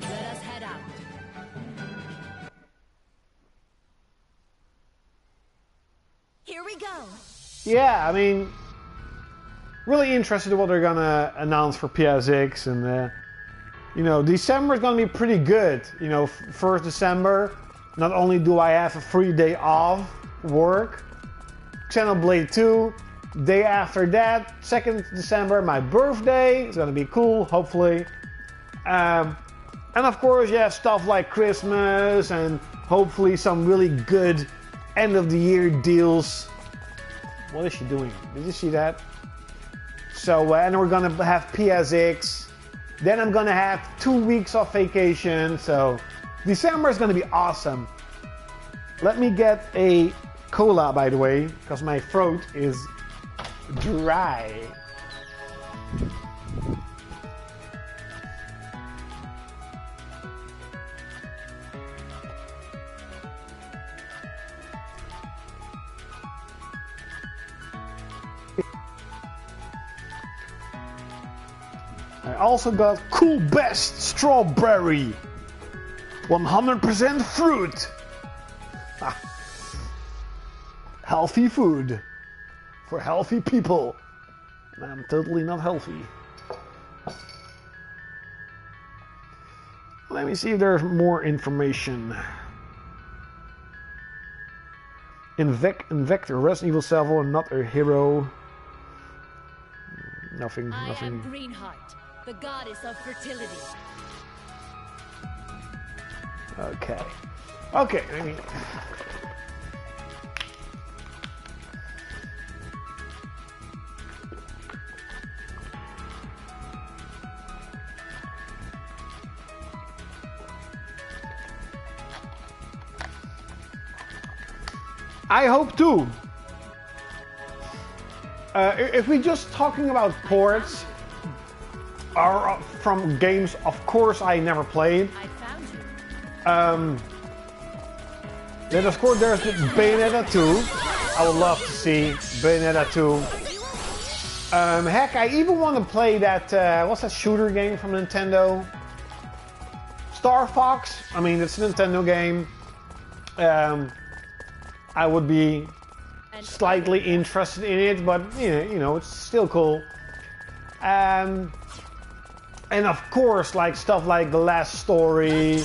Let us head out. Here we go. Yeah, I mean, really interested in what they're gonna announce for PSX, and you know, December is gonna be pretty good. You know, 1st December, not only do I have a free day off work, Xenoblade 2, day after that, 2nd December, my birthday, it's gonna be cool, hopefully. And of course, you have stuff like Christmas and hopefully some really good end of the year deals. What is she doing? Did you see that? So, and we're gonna have PSX. Then I'm gonna have 2 weeks of vacation. So, December is gonna be awesome. Let me get a cola, by the way, because my throat is dry. I also got Cool Best Strawberry. 100% fruit. Ah. Healthy food. For healthy people. And I'm totally not healthy. Let me see if there's more information. Invector, Resident Evil 7, not a hero. Nothing. I am Greenheart, the goddess of fertility. Okay. Okay, I mean... I hope too. If we're just talking about ports are from games, of course I never played. I found you. Then of course there's the Bayonetta 2. I would love to see Bayonetta 2. Heck, I even want to play that, what's that shooter game from Nintendo? Star Fox? I mean, it's a Nintendo game. I would be slightly interested in it, but you know, it's still cool. And of course, like stuff like The Last Story,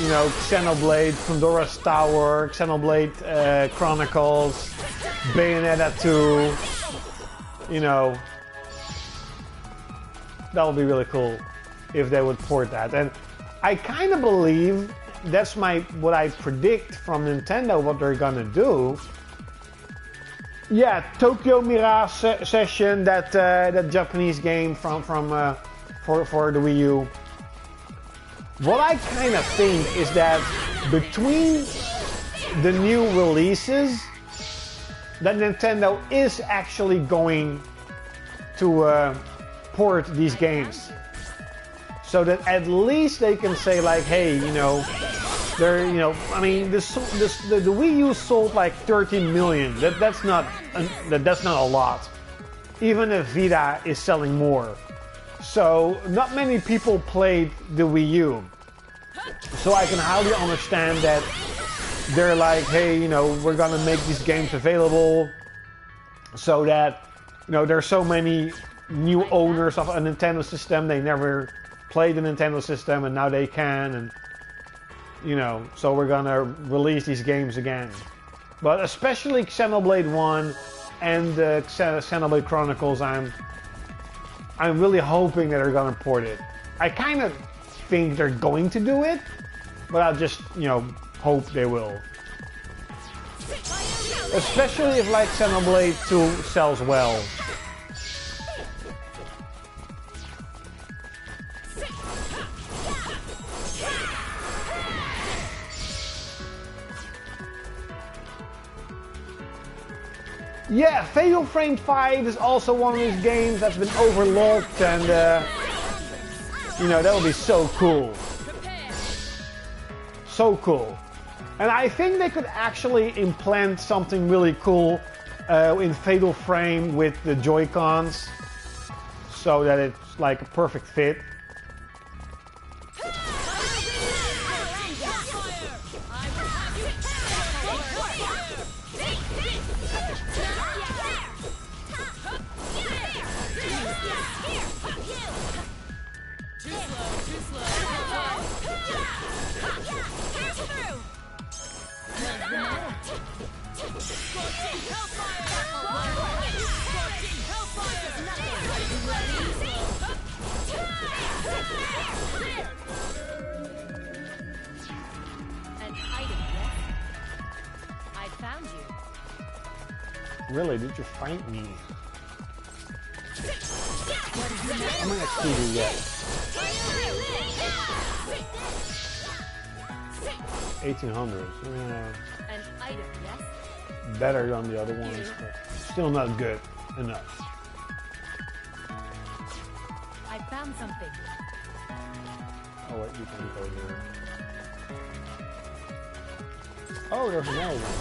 you know, Xenoblade, Pandora's Tower, Xenoblade Chronicles, Bayonetta 2, you know, that would be really cool if they would port that. And I kind of believe that's what I predict from Nintendo, what they're gonna do. Yeah, Tokyo Mirage Session, that Japanese game for the Wii U. What I kind of think is that between the new releases, that Nintendo is actually going to port these games, so that at least they can say like, hey, you know, they're, you know, I mean, the Wii U sold like 13 million. That's not a lot. Even if Vita is selling more. So not many people played the Wii U. So I can highly understand that they're like, hey, you know, we're gonna make these games available so that, you know, there's so many new owners of a Nintendo system, they never played the Nintendo system and now they can, and you know, so we're gonna release these games again. But especially Xenoblade 1 and Xenoblade Chronicles, I'm really hoping that they're gonna port it. I kind of think they're going to do it, but I'll just, you know, hope they will. Especially if like Xenoblade 2 sells well. Yeah, Fatal Frame 5 is also one of these games that's been overlooked, and you know, that would be so cool. So cool. And I think they could actually implant something really cool in Fatal Frame with the Joy-Cons, so that it's like a perfect fit. Really? Did you find me? I'm gonna see you yet. 1800s. Better than the other ones, but still not good enough. I found something. Oh wait, you can go there. Oh, there's another one.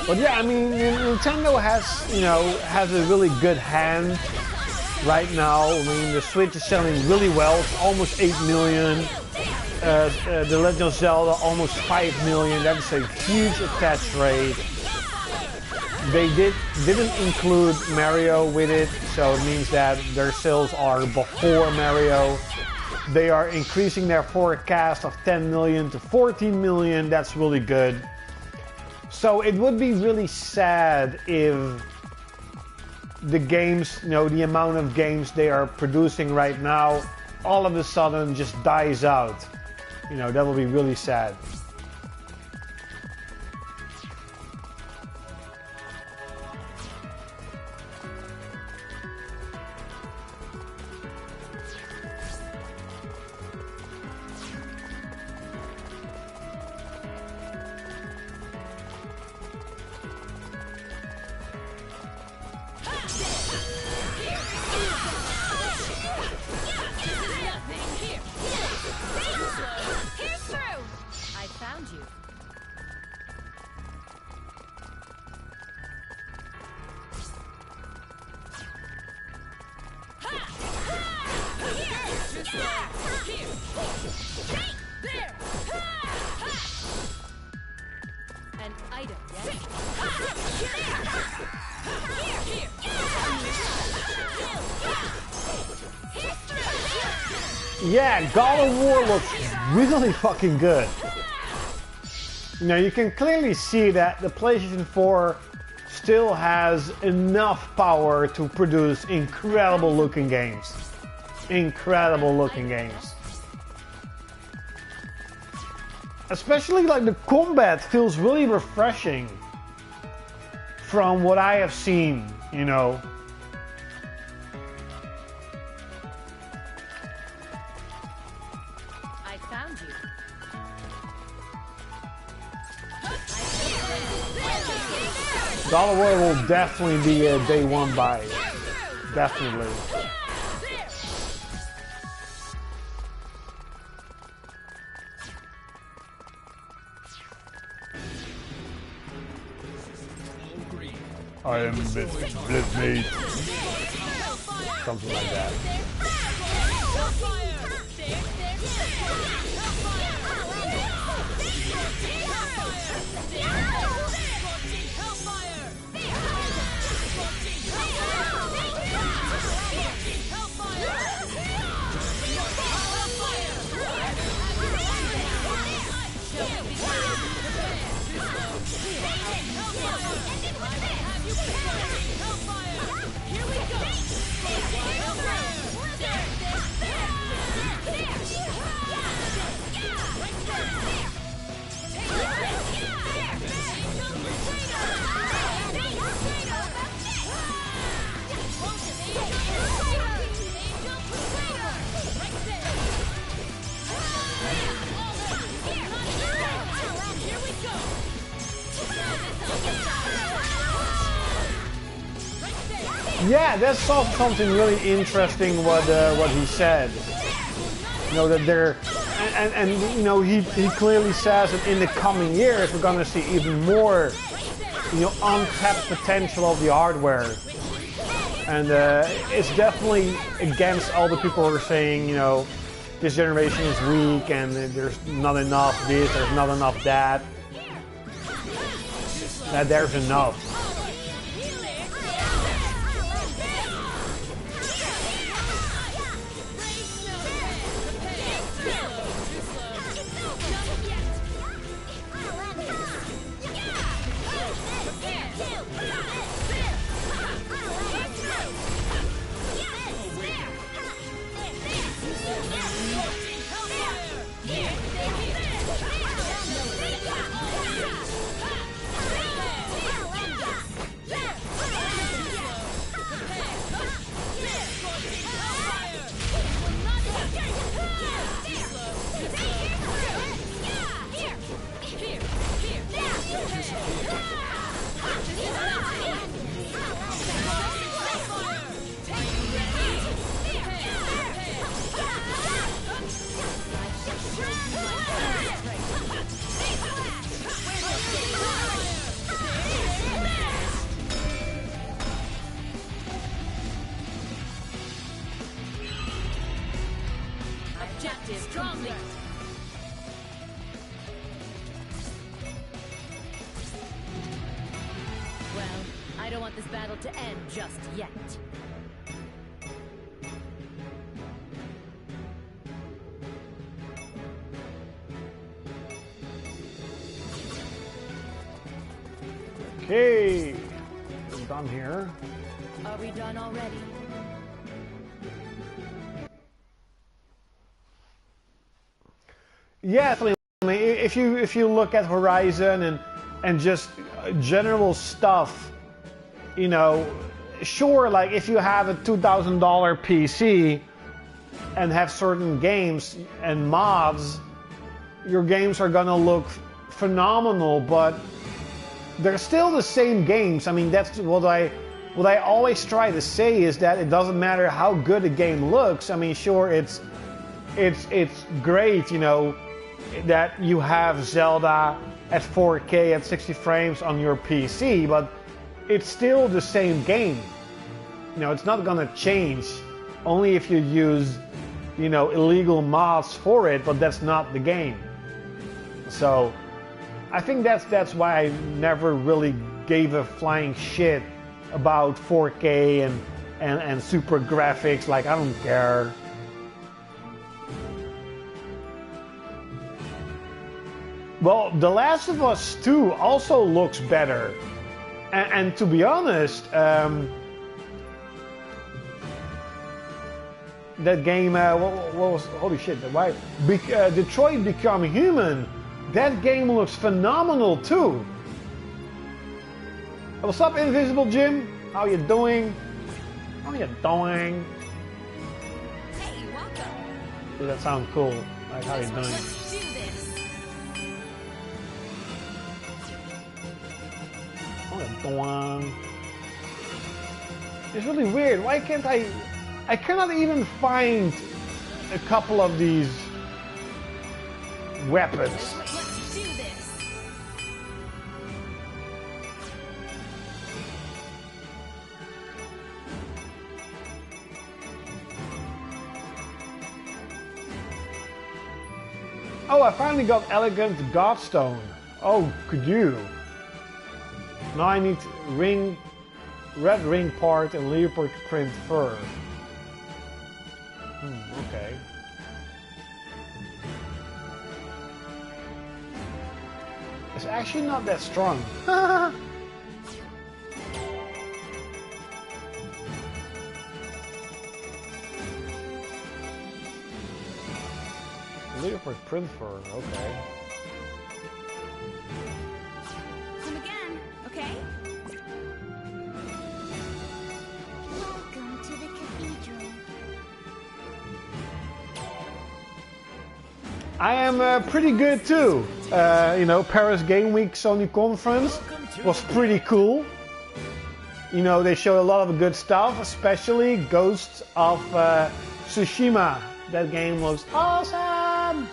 But yeah, I mean, Nintendo has, you know, has a really good hand right now. I mean, the Switch is selling really well. It's almost 8 million. The Legend of Zelda, almost 5 million. That is a huge attach rate. They didn't include Mario with it, so it means that their sales are before Mario. They are increasing their forecast of 10 million to 14 million. That's really good. So it would be really sad if the games, you know, the amount of games they are producing right now, all of a sudden just dies out. You know, that will be really sad. An item, yes? Yeah, God of War looks really fucking good. You know, you can clearly see that the PlayStation 4 still has enough power to produce incredible looking games. Incredible looking games. Especially like the combat feels really refreshing from what I have seen, you know. I found you. God of War will definitely be a day one buy. Definitely. I am Blizzmade. Something like that. Yeah, that's also something really interesting what he said. You know that they're and you know he clearly says that in the coming years we're gonna see even more, you know, untapped potential of the hardware. And it's definitely against all the people who are saying, you know, this generation is weak and there's not enough this, there's not enough that. That there's enough. Strongly. Well, I don't want this battle to end just yet. Okay, we're done here. Are we done already? Yeah, definitely. I mean, if you look at Horizon and just general stuff, you know, sure, like if you have a $2,000 PC and have certain games and mods, your games are gonna look phenomenal, but they're still the same games. I mean, that's what I always try to say is that it doesn't matter how good a game looks. I mean, sure, it's great, you know, that you have Zelda at 4K at 60 frames on your PC, but it's still the same game. You know, it's not gonna change, only if you use you know, illegal mods for it, but that's not the game. So I think that's why I never really gave a flying shit about 4K and super graphics. Like, I don't care. Well, The Last of Us 2 also looks better. And to be honest, that game, what was, holy shit, why? Detroit Become Human, that game looks phenomenal too. What's up, Invisible Jim? How you doing? How you doing? Hey, welcome. Does that sound cool? Like, how you doing? Let's do this. How you doing? It's really weird. Why can't I cannot even find a couple of these weapons. Let's do this. Oh, I finally got Elegant Godstone. Oh, could you? Now I need red ring part and leopard print fur. Okay. It's actually not that strong. Leopard print fur, okay. Come again, okay? Welcome to the cathedral. I am pretty good too. You know, Paris Game Week Sony conference was pretty cool. You know, they showed a lot of good stuff, especially Ghosts of Tsushima. That game was awesome!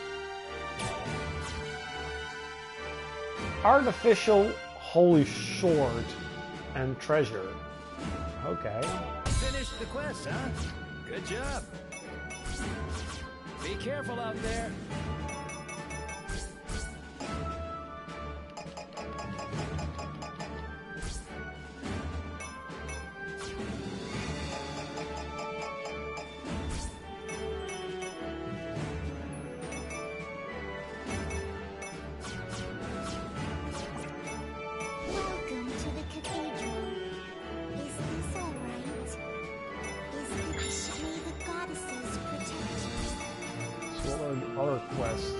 Artificial Holy Sword and Treasure. Okay. Finished the quest, huh? Good job. Be careful out there. Welcome to the cathedral. Is this alright? May the goddesses protect you. So what are the other quests?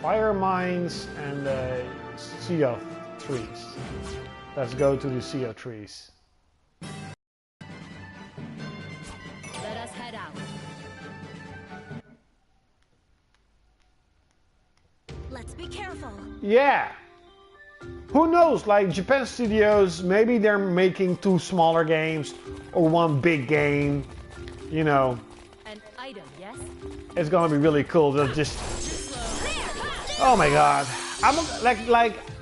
Fire mines and sea of trees. Let's go to the sea of trees. Let us head out. Let's be careful. Yeah. Who knows, like Japan Studios, maybe they're making 2 smaller games or 1 big game, you know. An item, yes? It's gonna be really cool. They'll just, oh my god. I'm like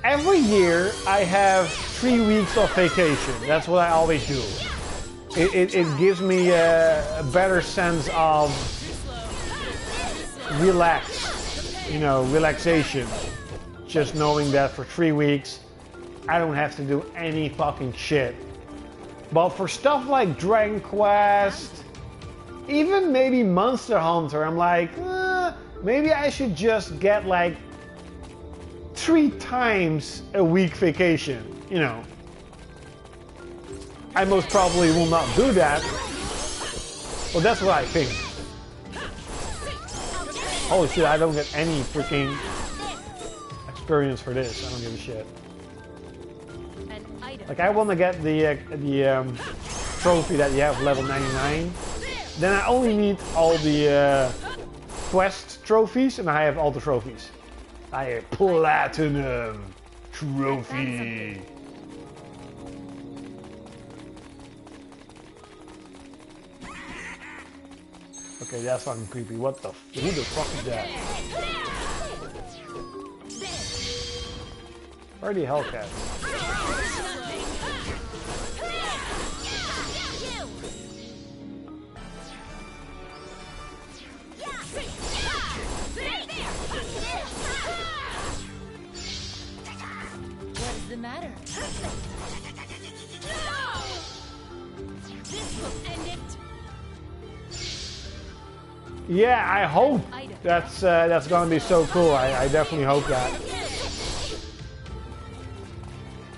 every year I have 3 weeks of vacation. That's what I always do. It gives me a better sense of relaxation. Just knowing that for 3 weeks I don't have to do any fucking shit. But for stuff like Dragon Quest, even maybe Monster Hunter, I'm like, maybe I should just get like 3 times a week vacation, you know. I most probably will not do that. Well, that's what I think. Holy shit, I don't get any freaking experience for this. I don't give a shit. An item. Like, I want to get the trophy that you have level 99. Then I only need all the quest trophies, and I have all the trophies. I have platinum trophy. Okay, that's fucking creepy. What the? Who the fuck is that? Where are the Hellcats? matter? No! This will end it. Yeah, I hope that's gonna be so cool. I definitely hope that.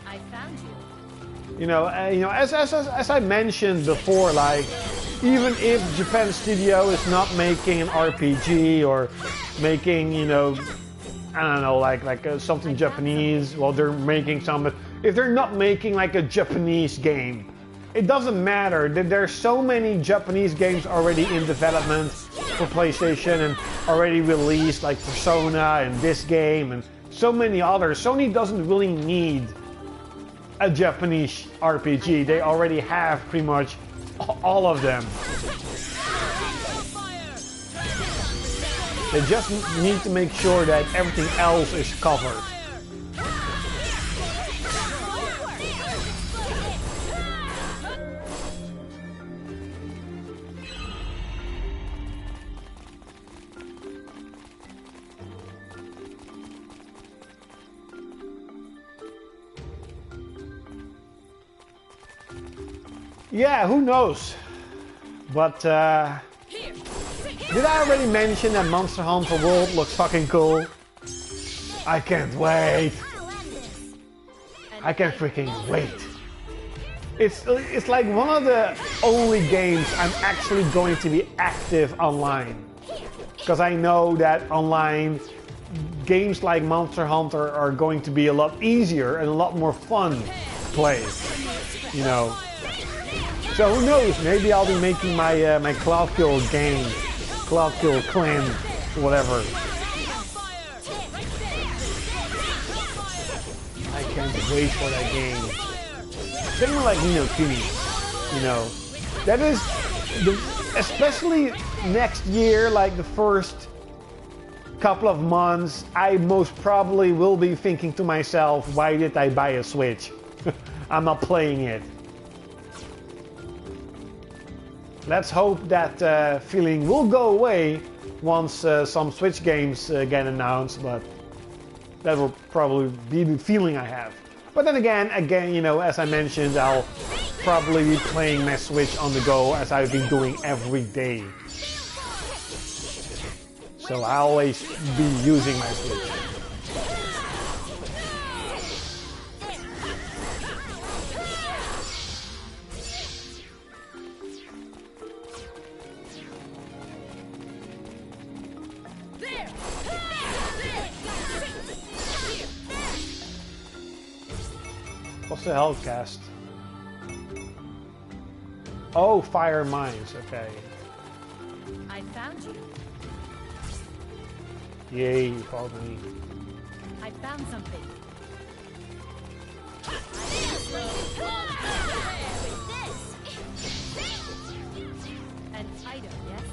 I found you. You know, as I mentioned before, like even if Japan Studio is not making an RPG or making, you know, I don't know, like something Japanese. Well, they're making some, but if they're not making like a Japanese game, it doesn't matter. There's so many Japanese games already in development for PlayStation and already released, like Persona and this game and so many others. Sony doesn't really need a Japanese RPG. They already have pretty much all of them. They just need to make sure that everything else is covered. Yeah, who knows? But did I already mention that Monster Hunter World looks fucking cool? I can't wait. I can't freaking wait. It's like one of the only games I'm actually going to be active online. Because I know that online games like Monster Hunter are going to be a lot easier and a lot more fun to play. You know. So who knows? Maybe I'll be making my my Klaudkil gang, Klaudkil clan, whatever. I can't wait for that game. Something like Ni no Kuni, you know. That is, especially next year, like the first couple of months, I most probably will be thinking to myself, why did I buy a Switch? I'm not playing it. Let's hope that feeling will go away once some Switch games get announced, but that will probably be the feeling I have. But then again, you know, as I mentioned, I'll probably be playing my Switch on the go as I've been doing every day. So I'll always be using my Switch. What's the health cast? Oh, fire mines, okay. I found you. Yay, you found me. I found something. An item, yes?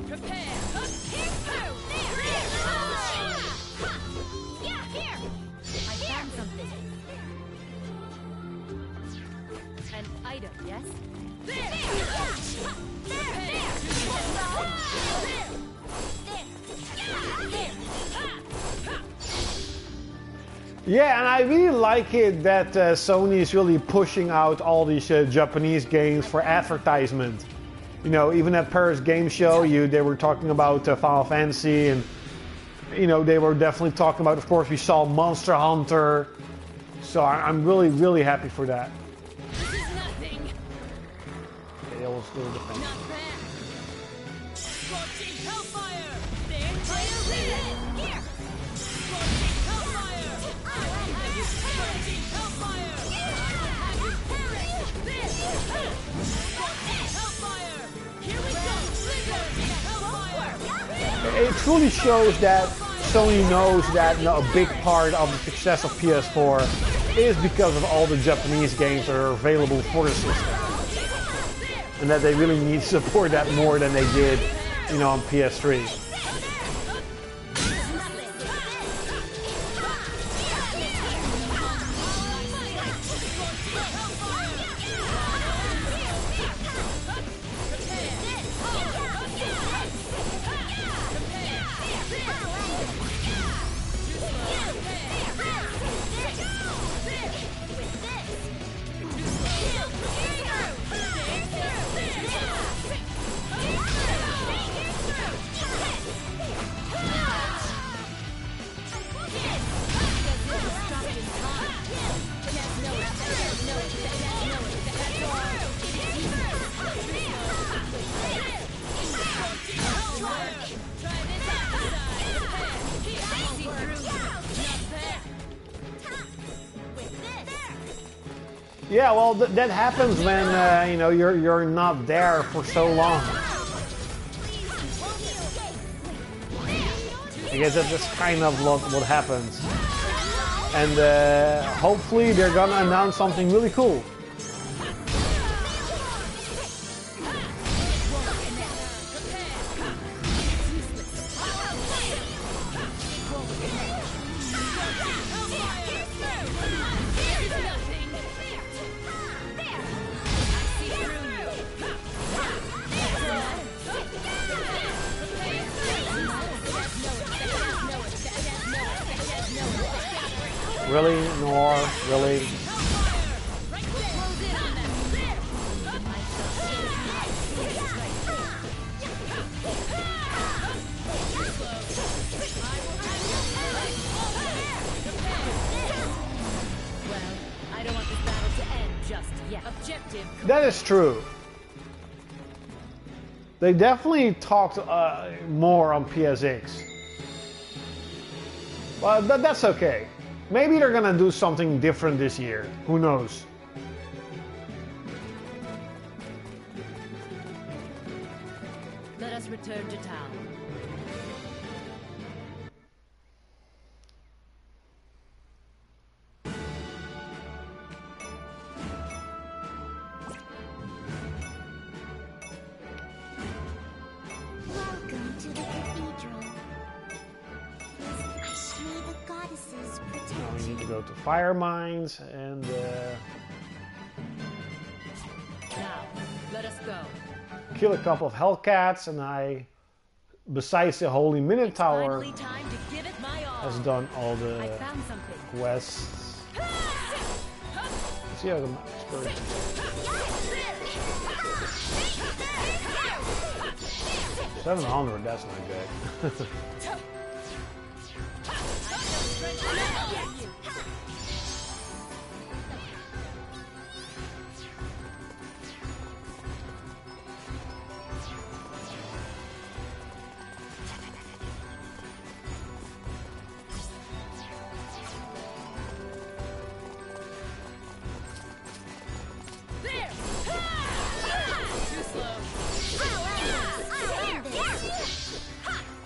Prepare! Yeah, here! I found something. An item, yes? Yeah, and I really like it that Sony is really pushing out all these Japanese games for advertisement. You know, even at Paris Game Show, they were talking about Final Fantasy, and you know, they were definitely talking about. Of course, we saw Monster Hunter, so I'm really, really happy for that. This is nothing. Okay, that was a little different. Not bad. Scorching Hellfire! There, fire red! Here! Scorching Hellfire! I will have you scorching Hellfire! I will have you perish! This! Scorching Hellfire! Here we go! Blizzard! Hellfire! It truly shows that Sony knows that, you know, a big part of the success of PS4 is because of all the Japanese games that are available for the system. And that they really need to support that more than they did, you know, on PS3. Yeah, well, that happens when you know you're not there for so long. I guess that's kind of what happens. And hopefully they're gonna announce something really cool. Really, Noir? Really? I don't want this battle to end just yet. Objective. That is true. They definitely talked more on PSX. But that's okay. Maybe they're gonna do something different this year. Who knows? Let us return to town. Welcome to the cathedral. May the goddesses Now protect we need to you. go to Fire Mines and Now, let us go. kill a couple of Hellcats, and besides the Holy Minotaur, Finally time to give it my all. has done all I the found something. quests. Let's see how the experience. 700, that's not good. There! Too slow.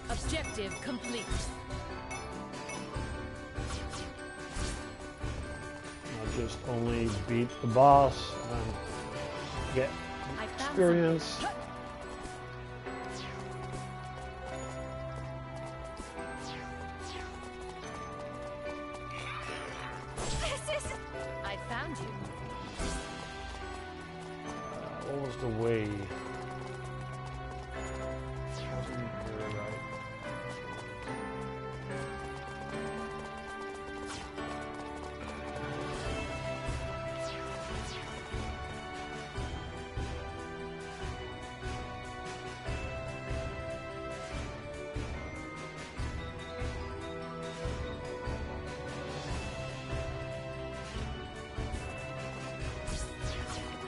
Objective complete. Not just only beat the boss and get I found experience. I found you. What was the way? Wasn't here, right?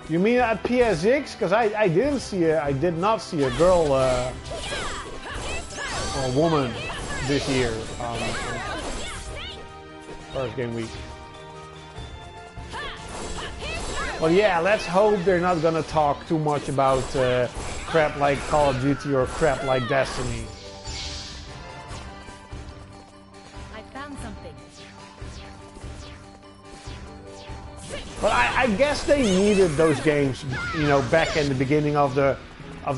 You mean at PSX? Because I did not see a girl or a woman this year first game week. Well, yeah, let's hope they're not gonna talk too much about crap like Call of Duty or crap like Destiny. I found something. But I guess they needed those games, you know, back in the beginning of the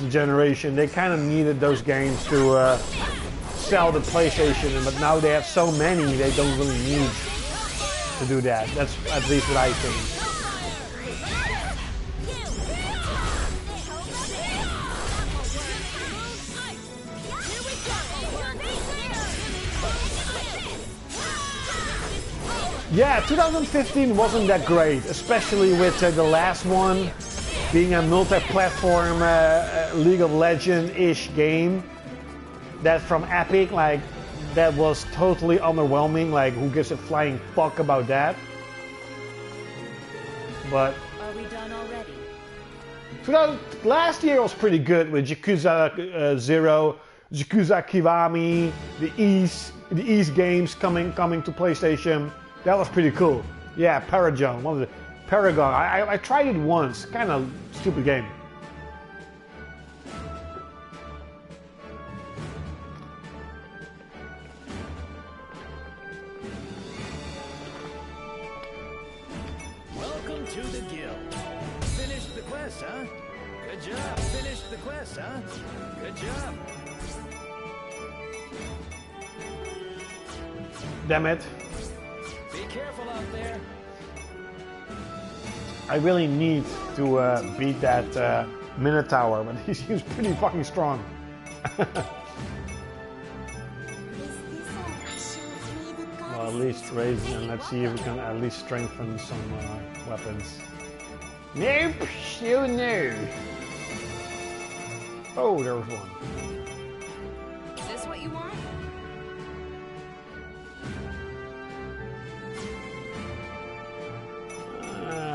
generation. They kind of needed those games to sell the PlayStation, but now they have so many, they don't really need to do that. That's at least what I think. Yeah, 2015 wasn't that great, especially with the last one being a multi-platform League of Legends-ish game. That's from Epic, like, that was totally underwhelming, like, who gives a flying fuck about that? But Are we done already? last year was pretty good with Yakuza 0, Yakuza Kiwami, the East games coming to PlayStation. That was pretty cool. Yeah, Paragon, one of the Paragon. I tried it once. Kind of stupid game. Welcome to the guild. Finished the quest, huh? Good job. Finished the quest, huh? Good job. Damn it. Be careful out there. I really need to beat that Minotaur, but he seems pretty fucking strong. Well, at least raise, and let's see if we can at least strengthen some weapons. Nope, you know. Oh, there was one. Is this what you want?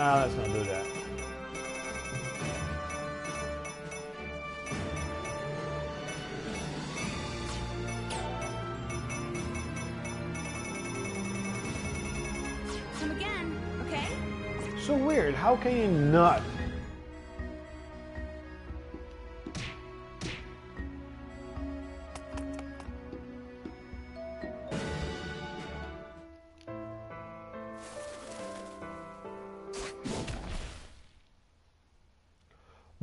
Let's not do that. Come again, okay? So weird, how can you not?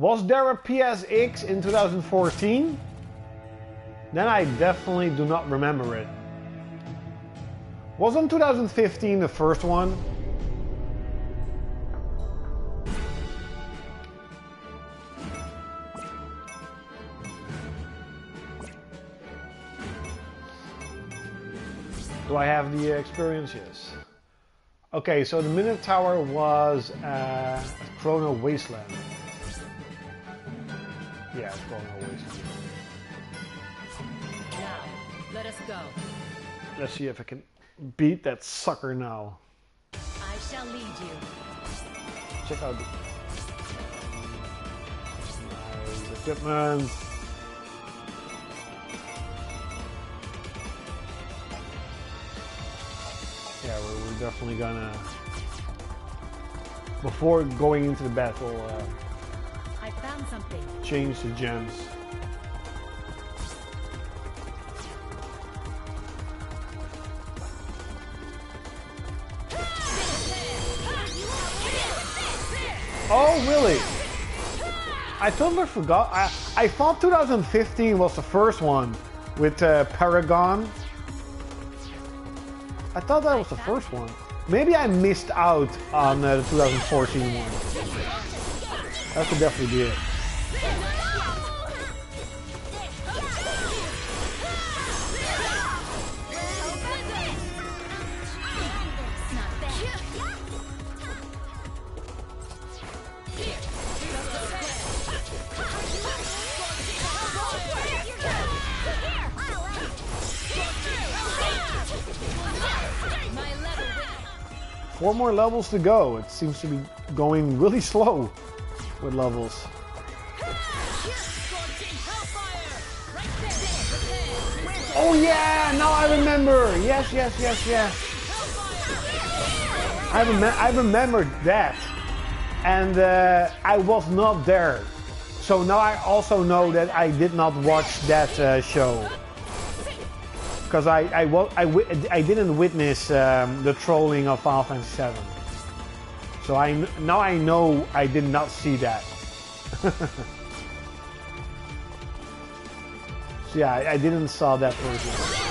Was there a PSX in 2014? Then I definitely do not remember it. Wasn't 2015 the first one? Do I have the experience? Yes. Okay, so the Minotaur was Chrono Wasteland. Yeah, it's Chrono Wasteland. Now, let us go. Let's see if I can beat that sucker now. I shall lead you. Check out the nice equipment. Yeah, we're definitely gonna, before going into the battle, I found something. change the gems. Oh, really? I totally forgot. I thought 2015 was the first one with Paragon. I thought that was the first one. Maybe I missed out on the 2014 one. That could definitely be it. Four more levels to go. It seems to be going really slow with levels. Oh yeah, now I remember. Yes, yes, yes, yes. I remembered that, and I was not there. So now I also know that I did not watch that show. Because I didn't witness the trolling of Final Fantasy VII. So now I know I did not see that. So yeah, I didn't saw that version.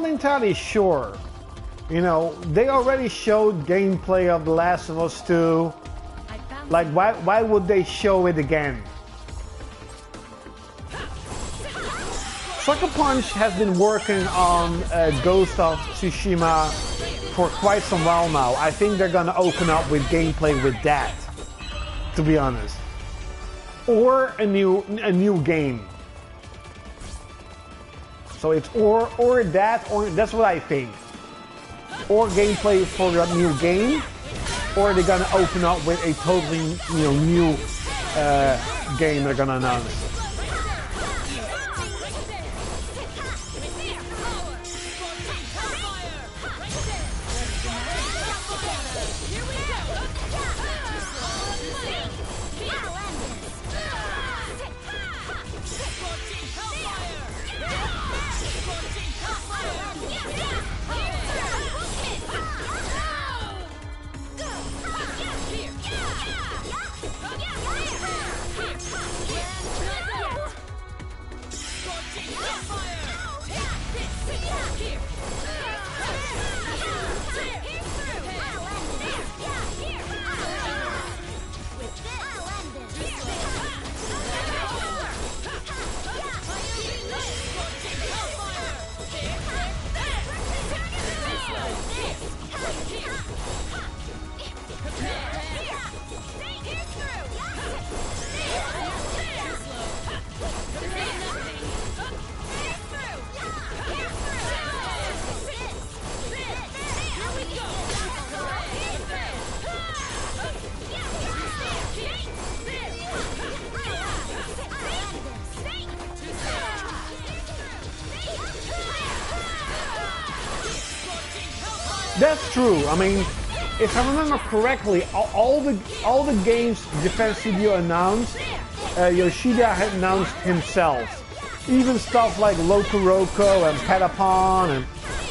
not entirely sure. You know, they already showed gameplay of The Last of Us 2. Like, why would they show it again? Sucker Punch has been working on Ghost of Tsushima for quite some while now. I think they're gonna open up with gameplay with that, to be honest. Or a new game. So it's or that, or that's what I think. Or gameplay for a new game, or they're gonna open up with a totally new game they're gonna announce. That's true. I mean, if I remember correctly, all the games Japan Studio announced, Yoshida had announced himself. Even stuff like Loco Roco and Patapon and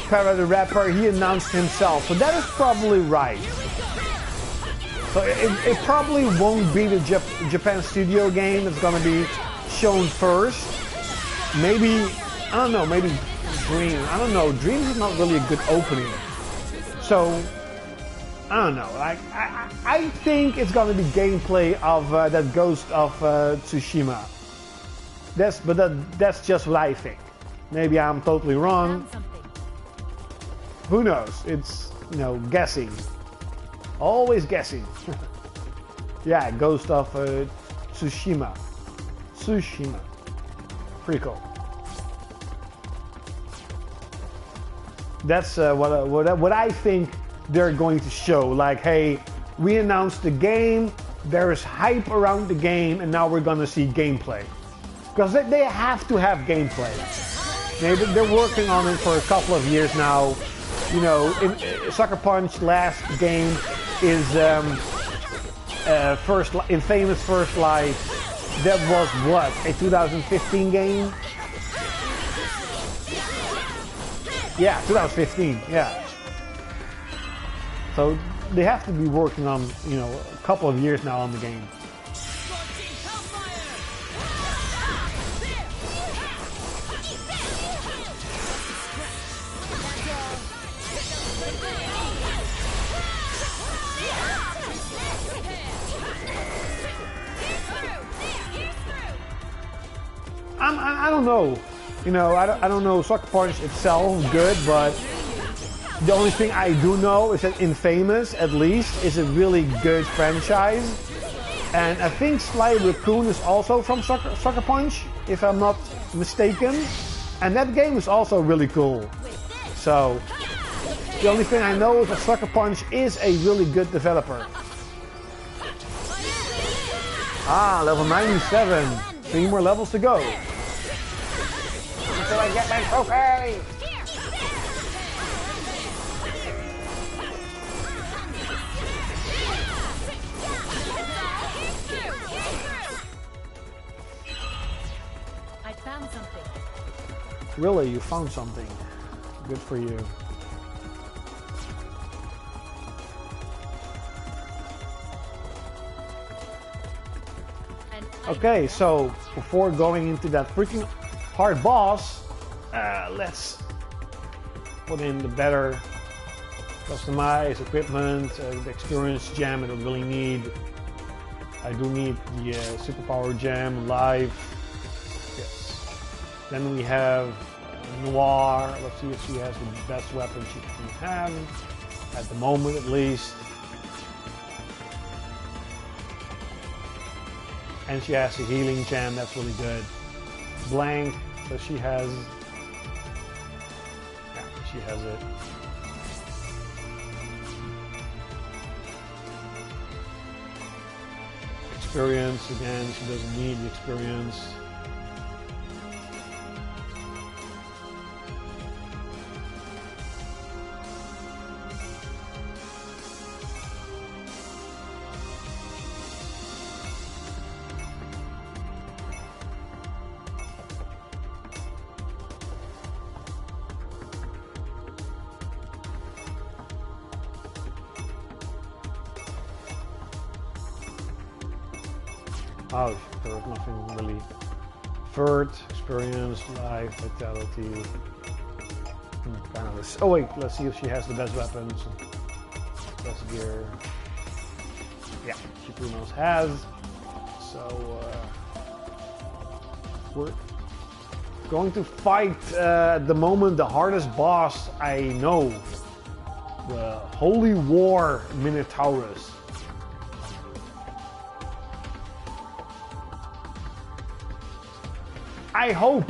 Para the Rapper, he announced himself. So that is probably right. So it probably won't be the Japan Studio game that's going to be shown first. Maybe, I don't know, maybe Dream. I don't know. Dreams is not really a good opening. So, I don't know. Like, I think it's gonna be gameplay of that Ghost of Tsushima. That's just what I think. Maybe I'm totally wrong. Who knows? It's guessing. Always guessing. Yeah, Ghost of Tsushima. Tsushima. Pretty cool. That's what I think they're going to show. Like, hey, we announced the game, there is hype around the game, and now we're gonna see gameplay. Because they have to have gameplay. They're working on it for a couple of years now. Sucker Punch last game is Infamous First Light. That was what, a 2015 game? Yeah, 2015, yeah. So they have to be working on, a couple of years now on the game. I don't know. I don't know Sucker Punch itself good, but the only thing I do know is that Infamous, at least, is a really good franchise. And I think Sly Raccoon is also from Sucker Punch, if I'm not mistaken. And that game is also really cool. So, the only thing I know is that Sucker Punch is a really good developer. Ah, level 97. 3 more levels to go. Until I get my trophy! I found something. Really, you found something. Good for you. Okay, so before going into that freaking hard boss, let's put in the better customized equipment, the experience gem I don't really need. I do need the superpower gem live. Yes. Then we have Noir. Let's see if she has the best weapon she can have at the moment, at least. And she has the healing gem. That's really good. Blank. So she has. Yeah, she has it. Experience, again, she doesn't need the experience. Oh, there was nothing really. Third, experience, life, vitality. Kind of this. Oh wait, let's see if she has the best weapons. Best gear. Yeah, she pretty much has. So we're going to fight at the moment the hardest boss I know, the Holy War Minotaurus. I hope,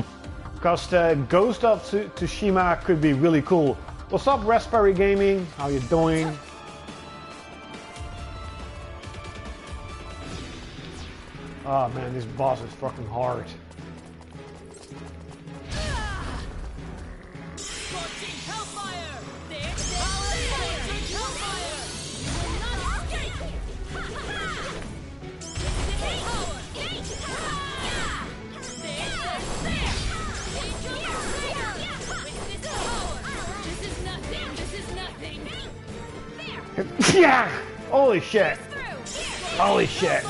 because the Ghost of Tsushima could be really cool. What's up, Raspberry Gaming? How you doing? Oh man, this boss is fucking hard. Scorching Hellfire! There's Scorching Hellfire! You will not escape! This power! Yeah! Holy shit! Holy shit!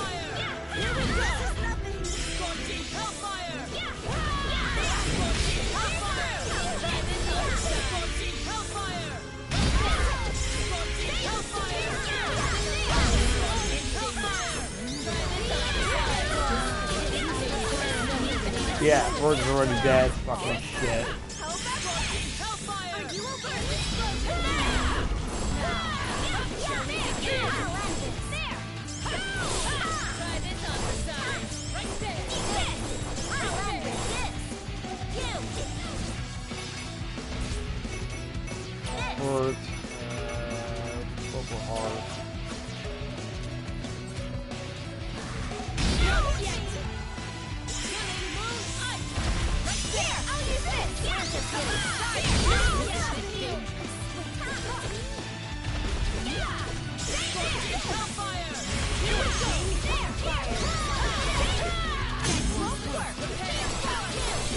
Yeah, Ford's already dead. Fucking shit. Ford, Purple Heart.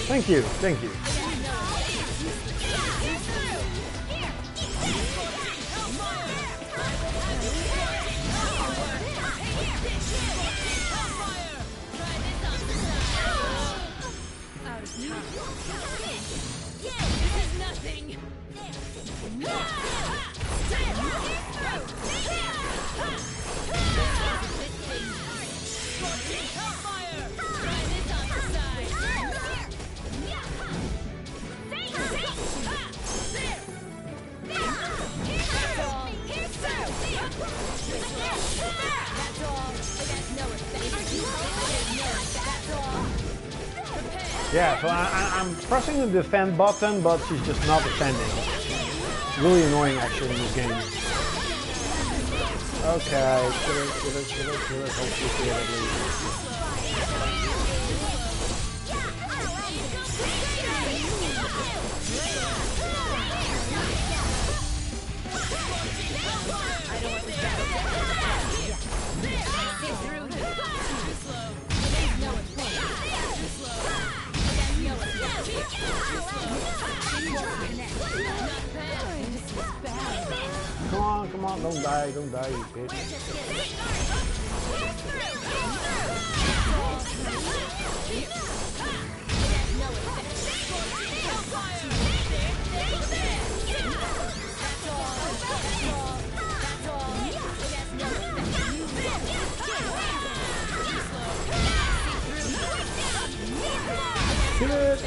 Thank you, thank you. Yeah, so I'm pressing the defend button, but she's just not defending. Really annoying actually in this game. Okay, kill it, hopefully kill it at least. Come on, don't die, you bitch. Shit.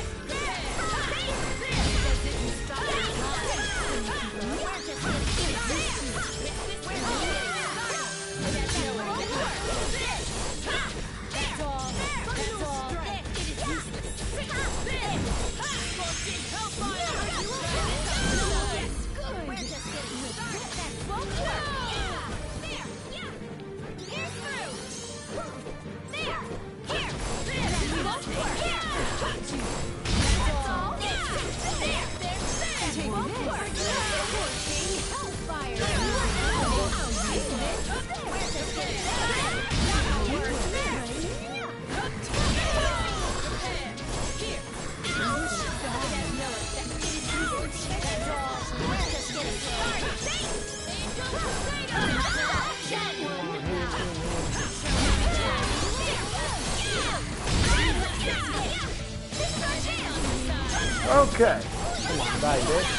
Okay. Come on, die, bitch.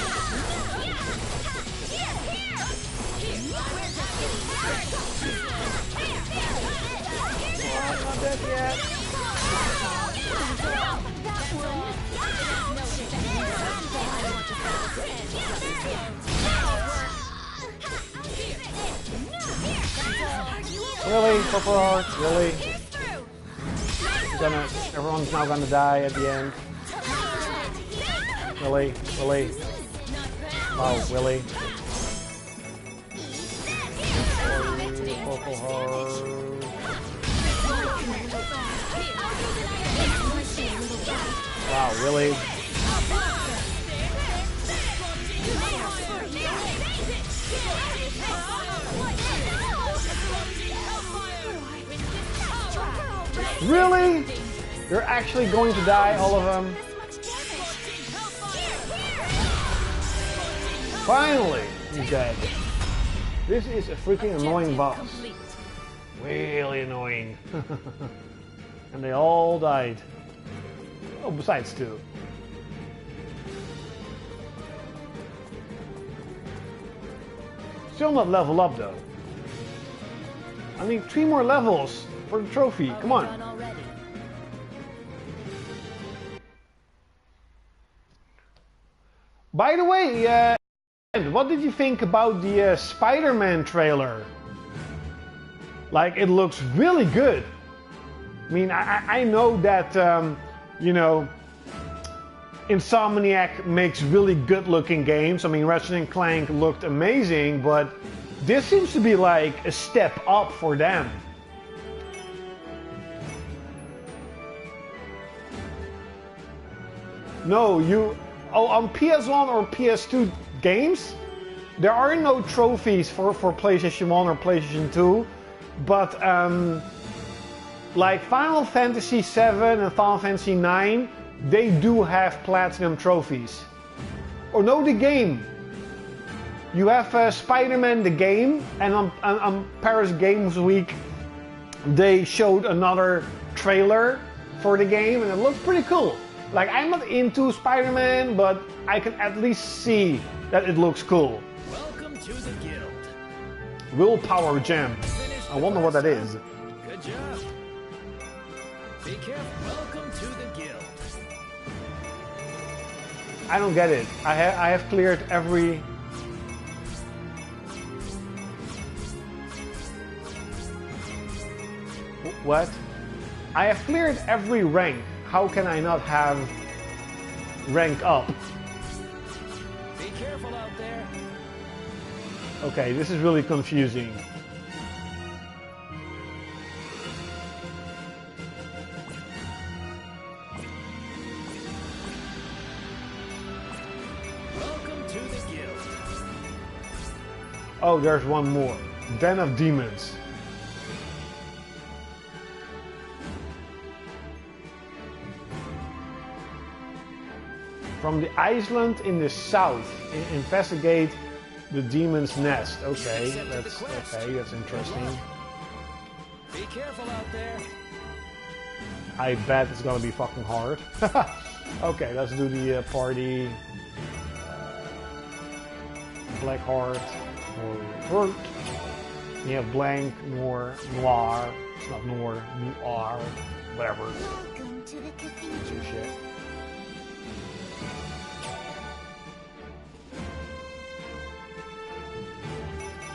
Oh, not dead yet. Really? Purple Heart? Really? Everyone's now gonna die at the end. Really? Really? Oh, really? Purple Heart. Wow, really? Really? You're actually going to die, all of them? Finally, he's dead. This is a freaking annoying boss. Really annoying. And they all died. Oh, besides two. Still not level up though. I need 3 more levels for the trophy. Come on. By the way, what did you think about the Spider-Man trailer? Like, it looks really good. I mean, I know that, you know, Insomniac makes really good looking games. I mean, Ratchet & Clank looked amazing, but this seems to be like a step up for them. No, on PS1 or PS2 games, there are no trophies for PlayStation 1 or PlayStation 2, but like Final Fantasy 7 and Final Fantasy 9, they do have platinum trophies. Or no, the game. You have Spider-Man the game, and on Paris Games Week, they showed another trailer for the game, and it looks pretty cool. Like, I'm not into Spider-Man, but I can at least see that it looks cool. Welcome to the guild. Willpower Gem. I wonder what that is. Good job. Be careful. Welcome to the guild. I don't get it. I have cleared every... What? I have cleared every rank. How can I not have rank up? Be careful out there. Okay, this is really confusing. Welcome to the guild. Oh, there's one more. Den of Demons. From the island in the south, investigate the demon's nest. Okay, that's interesting. Be careful out there. I bet it's gonna be fucking hard. Okay, let's do the party. Black Heart or Hurt. You have Blank, Noir. It's not Noir, whatever. Welcome to the cathedral. Shit.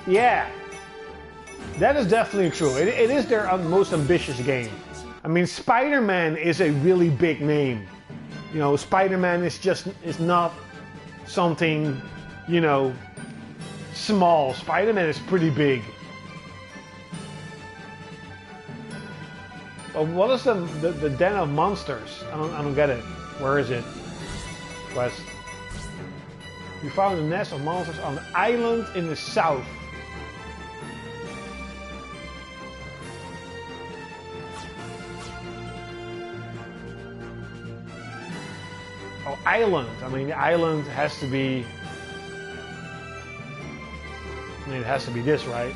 Yeah, that is definitely true. It is their most ambitious game. I mean, Spider-Man is a really big name. You know, Spider-Man is not something, you know, small. Spider-Man is pretty big. But what is the Den of Monsters? I don't get it. Where is it? Quest. You found a nest of monsters on an island in the south. Oh, island. I mean, the island has to be... I mean, it has to be this, right?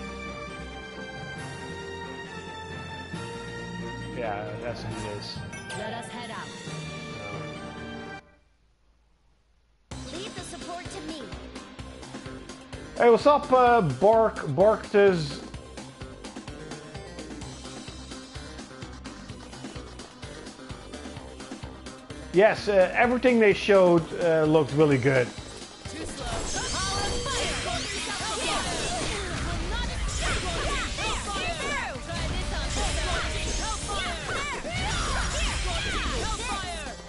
Yeah, it has to be this. Let us head out. Leave the support to me. Hey, what's up, Barktes? Yes, everything they showed looked really good. Too slow. Power of fire.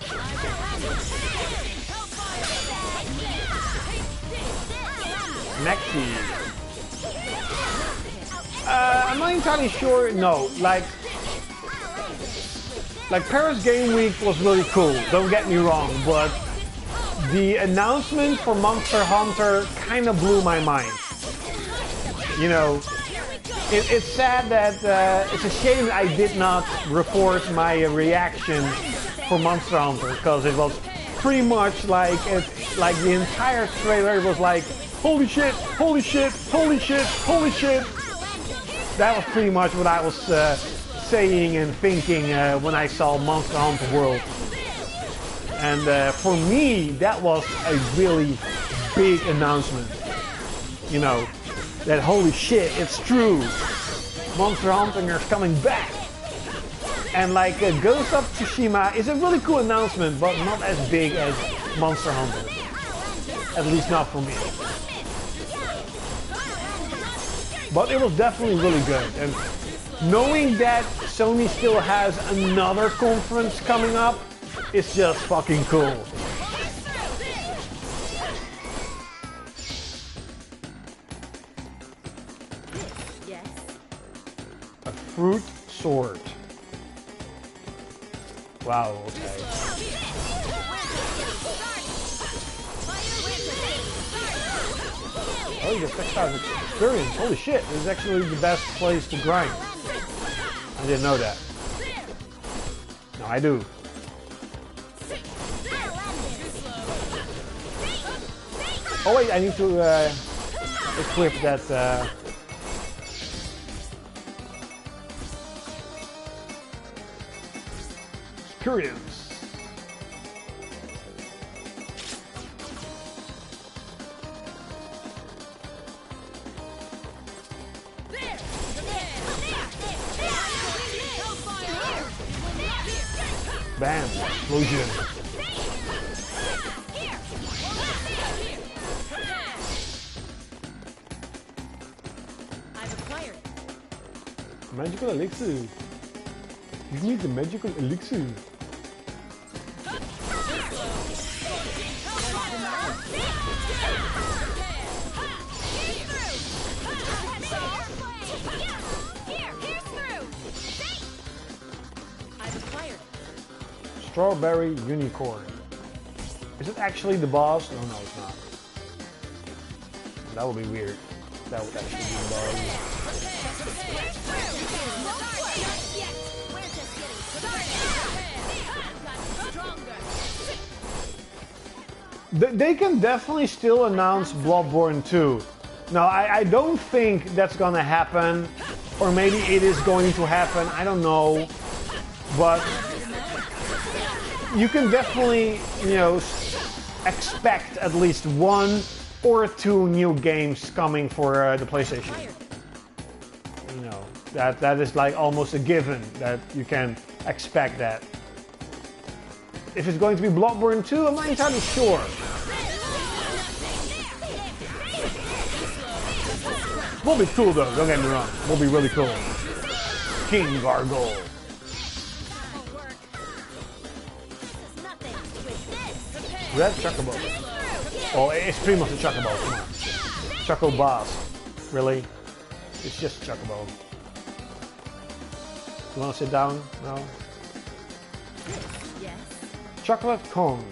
Try this on Scorching Hellfire. Hellfire. Nexi. I'm not entirely sure. No, like Paris Game Week was really cool. Don't get me wrong, but the announcement for Monster Hunter kind of blew my mind. You know, it's sad that it's a shame that I did not record my reaction for Monster Hunter, because it was pretty much like the entire trailer was like, holy shit, holy shit, holy shit, holy shit. That was pretty much what I was saying and thinking when I saw Monster Hunter World. And for me, that was a really big announcement. You know, that holy shit, it's true. Monster Hunter is coming back. And like Ghost of Tsushima is a really cool announcement, but not as big as Monster Hunter. At least not for me. But it was definitely really good. And knowing that Sony still has another conference coming up, it's just fucking cool. Yes. A fruit sword. Wow, okay. Oh, you get 6,000 experience. Holy shit, this is actually the best place to grind. I didn't know that. No, I do. Oh wait, I need to equip that experience. Bam, explosion. I've acquired. Magical elixir. Give me the magical elixir. Strawberry Unicorn. Is it actually the boss? No, no, it's not. That would be weird. That would actually be the boss. They can definitely still announce Bloodborne 2. Now, I don't think that's gonna happen. Or maybe it is going to happen. I don't know. But you can definitely, you know, expect at least 1 or 2 new games coming for the PlayStation. You know, that is like almost a given that you can expect that. If it's going to be Bloodborne 2, I'm not entirely sure. Will be cool though, don't get me wrong. Will be really cool. King Gargoyle. Won't work. This is nothing. With this, Red Chocobo. Oh, it's pretty much a Chocobo, come on. Choco Boss. Really? It's just Chocobo. You wanna sit down? No? yes. Chocolate Cone.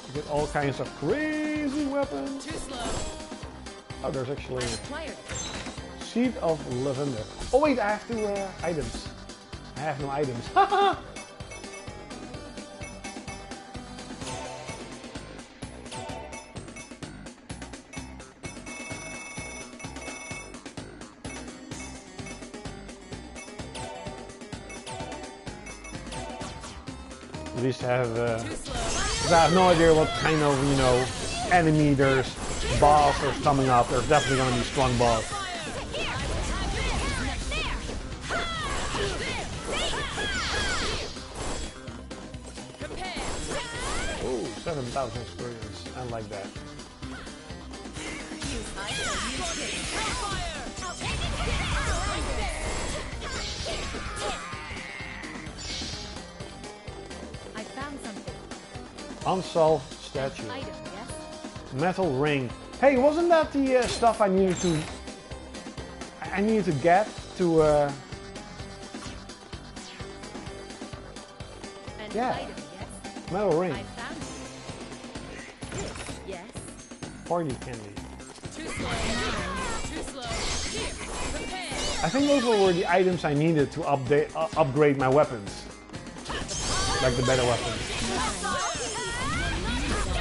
You get all kinds of crazy weapons. Too slow. Oh, there's actually Acquired. Seed of Lavender. Oh wait, I have to items. I have no items. Haha! At least I have, Too slow. 'cause I have no idea what kind of, you know, enemy there's boss is coming up. There's definitely gonna be strong boss. Oh, 7,000 experience. I like that. I found something. Unsolved statue. Item, yes? Metal ring. Hey, wasn't that the stuff I needed to get to An Yeah. item, yes? metal ring? I found it. Yes. Party candy. Too slow. Too slow. Here. Prepare. I think those were the items I needed to upgrade my weapons. Like the better weapons.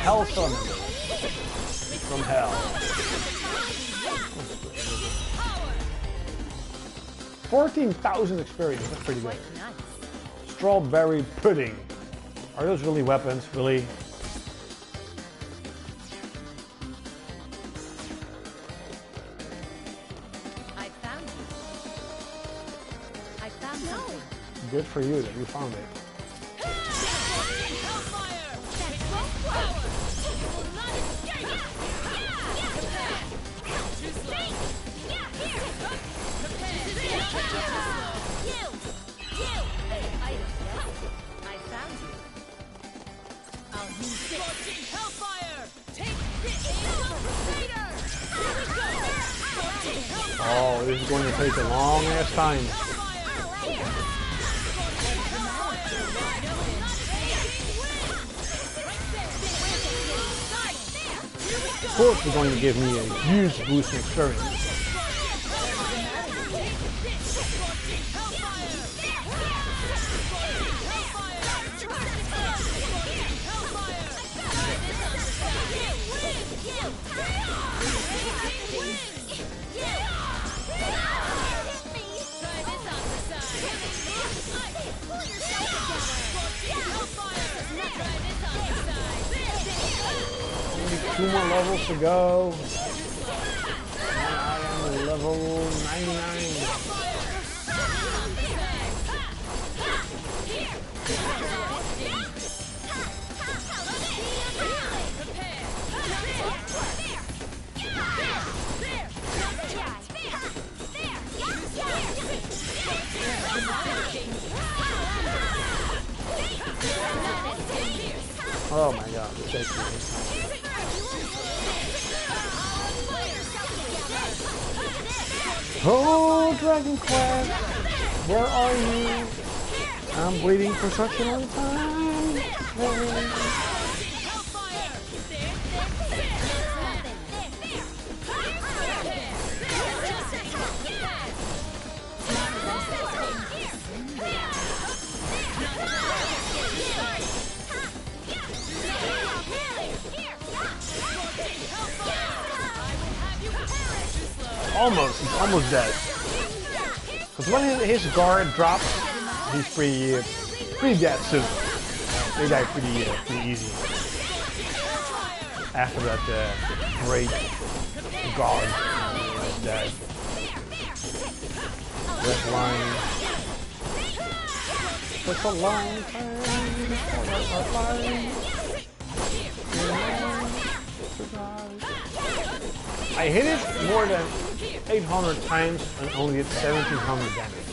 Hell Summon. From hell. 14,000 experience, that's pretty good. Quite nice. Strawberry pudding. Are those really weapons? Really? I found you. I found something. Good for you that you found it. Oh, this is going to take a long ass time. Of course, it's going to give me a huge boost in experience. Two more levels to go. And I am level 99. Oh my god, this takes me. Oh, Dragon Quest, where are you? I'm waiting for such a long time. Almost, he's almost dead. Because when his guard drops, he's pretty dead soon. They die pretty easy. After that great guard is dead. Red line. Such a long time. I hit it more than 800 times and only did 1700 damage.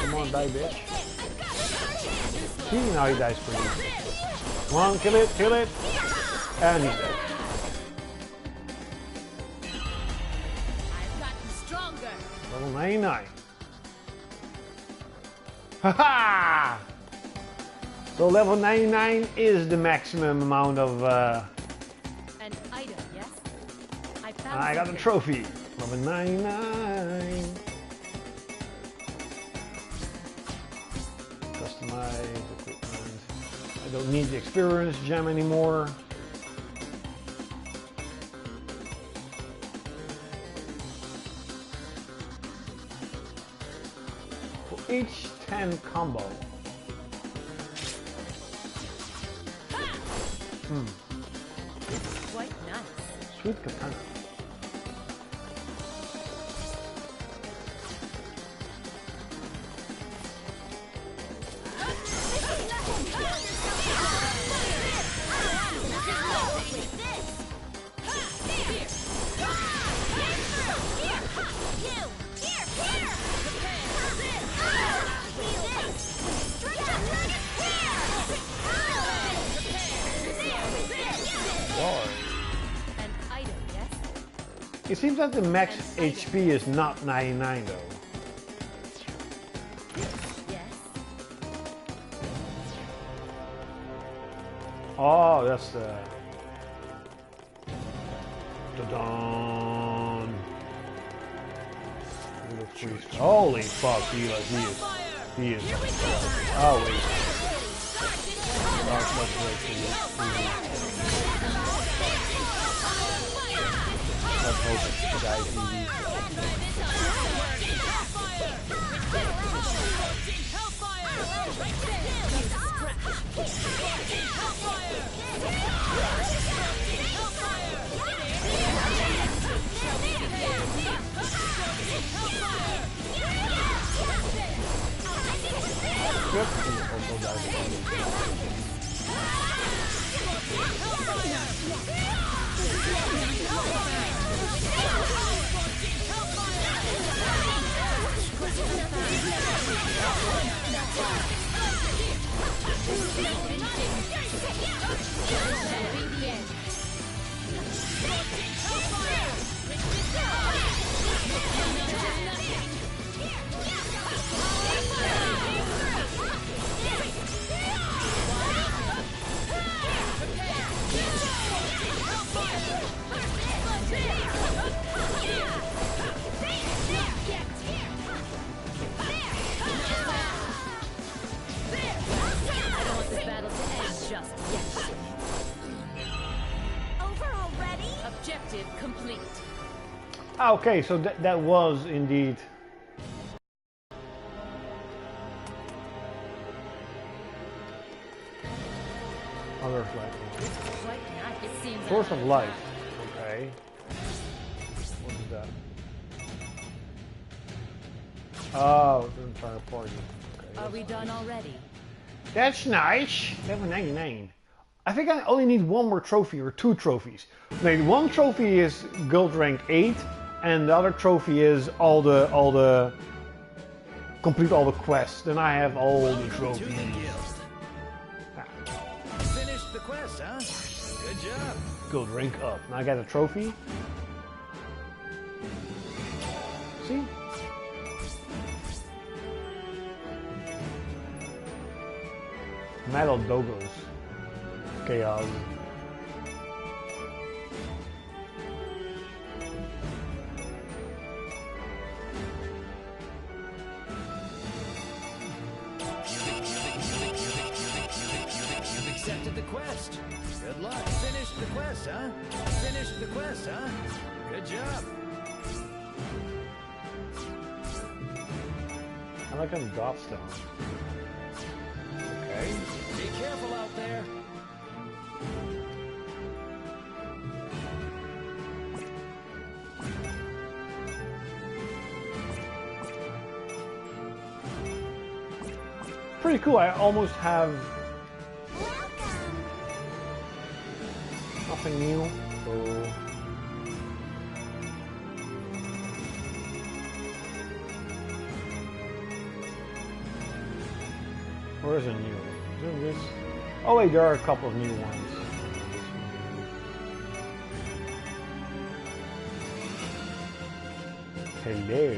Come on, die, bitch. See, now he dies for you. Come on, kill it, kill it. And he's dead. I've gotten stronger. Level 99. Haha! So level 99 is the maximum amount of An item, yes? I found I got a something. trophy. Level 99. Customize equipment. I don't need the experience gem anymore. For each 10 combo. Quite nice. Sweet katana. An item, yes? It seems that the max HP is not 99 though. Yes. Oh, that's the... Da-dun. Holy fuck, he is. Oh, wait. Let's wait for you. Let's hope it's the guy who Objective complete. Ah, okay, so that was indeed... Other flight. Quite nice. It seems Source of I'm life. Okay. What is that? Oh, the entire party. Okay. Are we done already? That's nice. Level 99. I think I only need one more trophy or two trophies. Wait, one trophy is gold rank 8, and the other trophy is complete all the quests. Then I have all the trophies. Finished the quest, huh? Good job. Gold rank up. Now I got a trophy. See? Metal Dogos. Chaos. You've accepted the quest. Good luck. Finished the quest, huh? Finished the quest, huh? Good job. I like them Godstone. Okay. Be careful out there. pretty cool. I almost have nothing new. So where is a new? Is it this? Oh wait, there are a couple of new ones. Hello.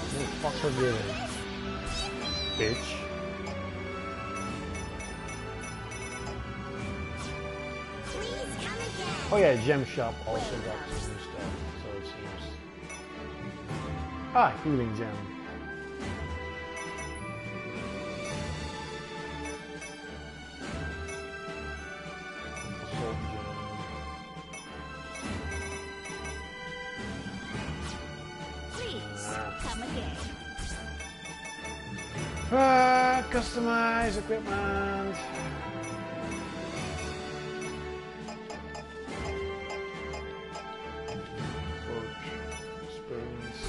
What the fuck are you doing? Bitch. Oh yeah, Gem Shop also got some new stuff, so it seems. Ah, Healing Gem. Customize equipment. Experience.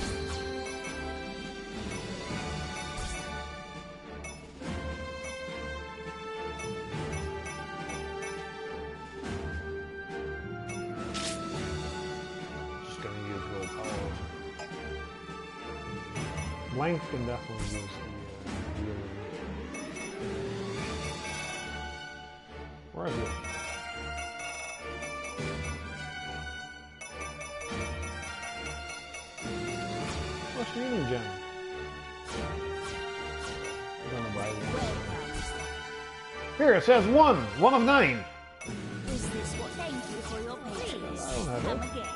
Just gonna use willpower. Blank can definitely use the healing. Where is it? What's the healing gem? I'm gonna buy one. Here it says 1 of 9. Is this what? Thank you for your patience. I don't have Come it. again.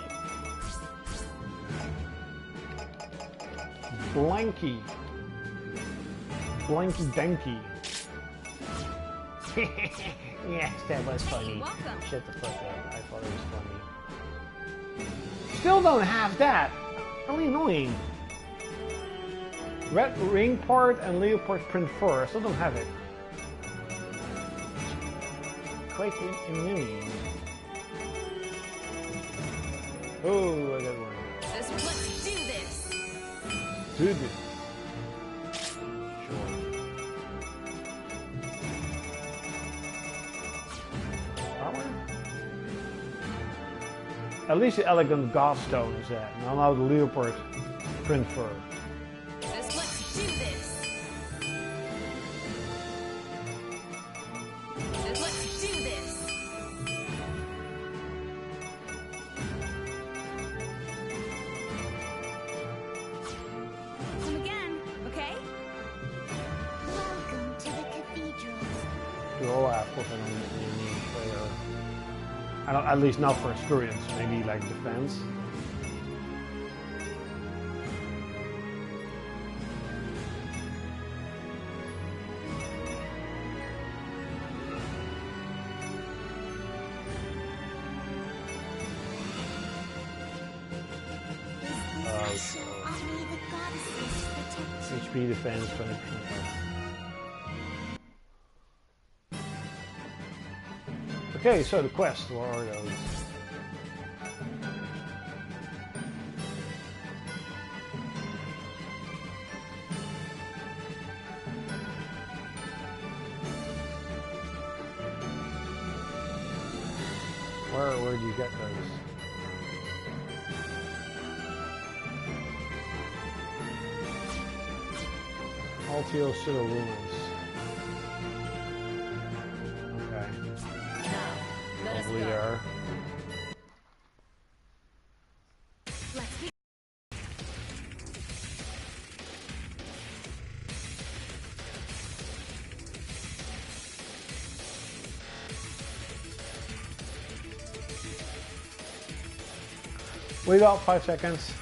Blanky. Blanky Danky. Yes, that was funny. Welcome. Shut the fuck up. I thought it was funny. Still don't have that. Really annoying. Red ring part and leopard print fur. I still don't have it. Quake immune. Oh, I got one. Let's do this. Do this. Sure. Armor? At least the elegant godstone is that. Now the leopard print fur. Let's do this. Let's do this. Come again, okay? Welcome to the cathedrals. Oh, of course I don't really need player. I don't, at least not for experience. Maybe like defense. Is this only the goddesses protect HP defense 20%. Okay, so the quest, what are those? Where do you get those? Altio Citadel Ruins. Okay. Now, let us Probably go. there. Let's be. Wait about 5 seconds.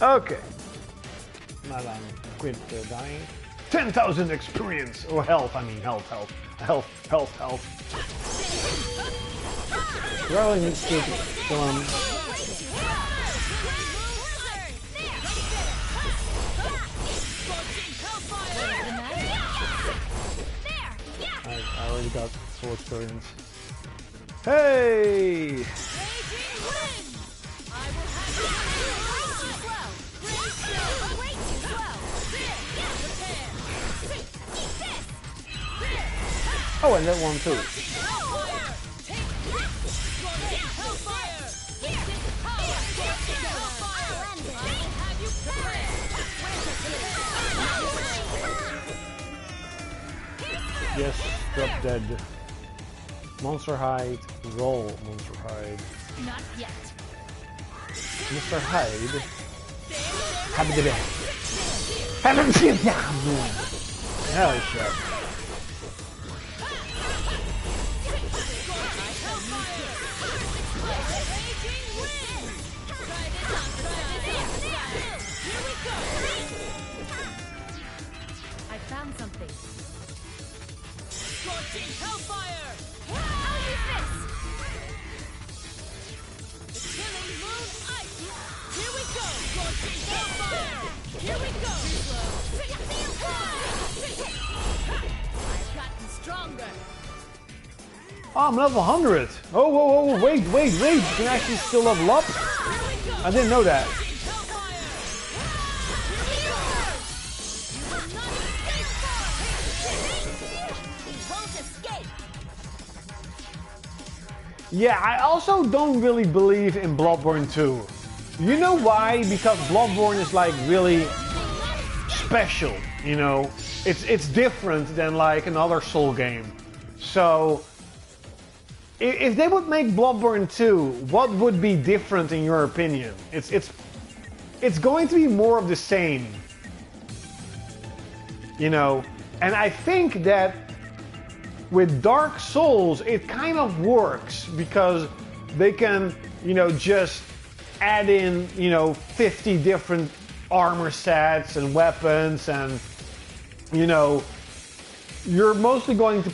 Okay. Now I'm quit dying. 10,000 experience or health. I mean health. really needs to kill him. I already got full experience. Hey! Oh, and that one too. Yes, drop dead. Monster hide, roll monster hide. Not yet. Mr. Hyde. Happy to be. Haven't seen that. Hell shit. I found something. Scorching Hellfire! I'll use this! The Killing Moon Ice! Here we go! Scorching Hellfire! Here we go! I've gotten stronger! Oh, I'm level 100. Oh, whoa, whoa, wait. You can actually still level up? I didn't know that. Yeah, I also don't really believe in Bloodborne 2. You know why? Because Bloodborne is like really special, you know? It's different than like another Soul game. So, if they would make Bloodborne 2, what would be different in your opinion? It's going to be more of the same. You know? And I think that with Dark Souls, it kind of works because they can, you know, just add in, you know, 50 different armor sets and weapons, and, you know, you're mostly going to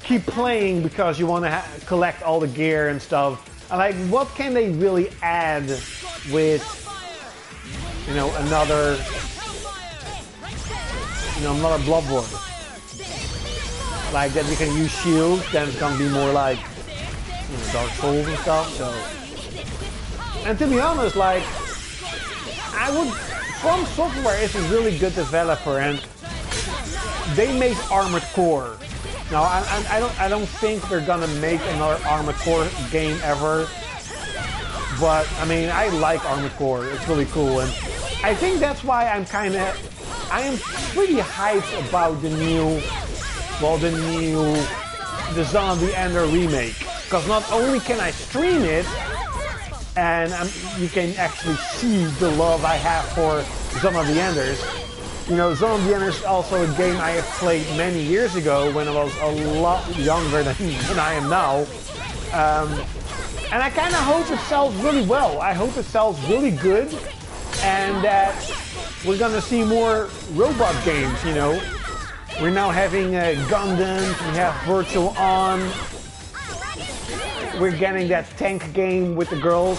keep playing because you want to collect all the gear and stuff. And like, what can they really add with, you know, another Bloodborne? Like that you can use shields, then it's gonna be more like, you know, Dark Souls and stuff. So, and to be honest, like, From Software is a really good developer, and they made Armored Core. Now, I don't think they're gonna make another Armored Core game ever, but I mean, I like Armored Core. It's really cool, and I think that's why I am pretty hyped about the new Zone of the Ender remake, because not only can I stream it, and you can actually see the love I have for Zone of the Enders. You know, Zone of the Enders is also a game I have played many years ago when I was a lot younger than I am now. And I kind of hope it sells really well. I hope it sells really good, and that we're gonna see more robot games, you know. We're now having Gundam, we have Virtual On. We're getting that tank game with the girls.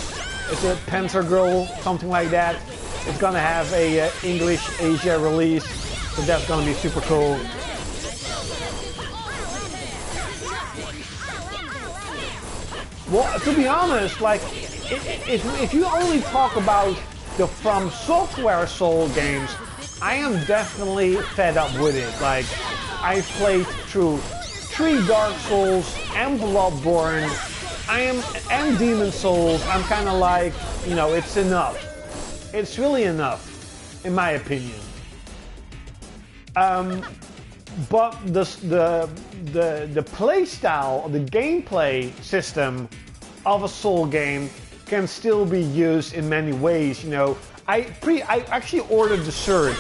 It's a Panzer Girl, something like that. It's gonna have a English Asia release, so that's gonna be super cool. Well, to be honest, like, if you only talk about the From Software Soul games, I am definitely fed up with it. Like, I've played through 3 Dark Souls and Bloodborne, and Demon Souls. I'm kind of like, you know, it's enough. It's really enough, in my opinion. But the play style, the gameplay system of a Soul game can still be used in many ways. You know, I actually ordered the Surge.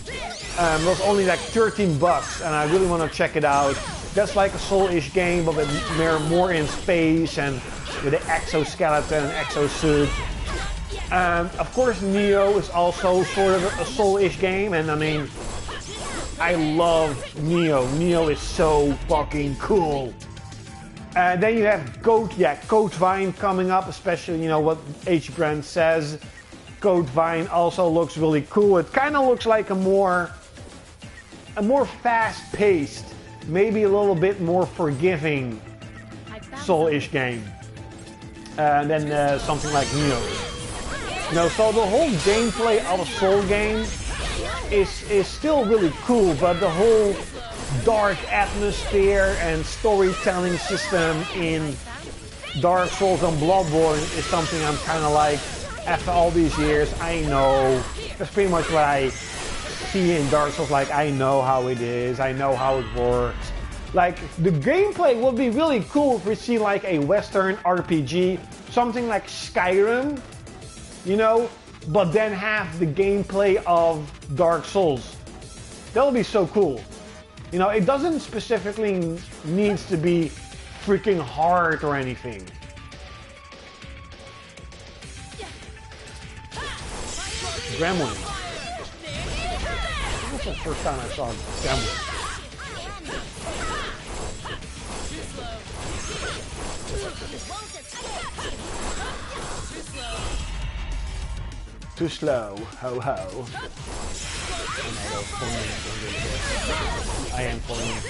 It was only like $13, and I really want to check it out. That's like a Soul-ish game, but with more in space and with the exoskeleton and exosuit. Of course, Neo is also sort of a Soul-ish game, and I mean, I love Neo. Neo is so fucking cool. Then you have Code Vine coming up, especially, you know, what H. Brand says. Code Vine also looks really cool. It kind of looks like a more fast-paced, maybe a little bit more forgiving Soul-ish game than something like Neo. No, so the whole gameplay of a Soul game is still really cool, but the whole dark atmosphere and storytelling system in Dark Souls and Bloodborne is something I'm kind of like, after all these years, I know. That's pretty much what I see in Dark Souls. Like, I know how it is, I know how it works. Like, the gameplay would be really cool if we see like a Western RPG, something like Skyrim, you know, but then have the gameplay of Dark Souls. That would be so cool. You know, it doesn't specifically needs to be freaking hard or anything. Gremlin. This was the first time I saw Gremlin. Too slow, ho ho. I am pulling it.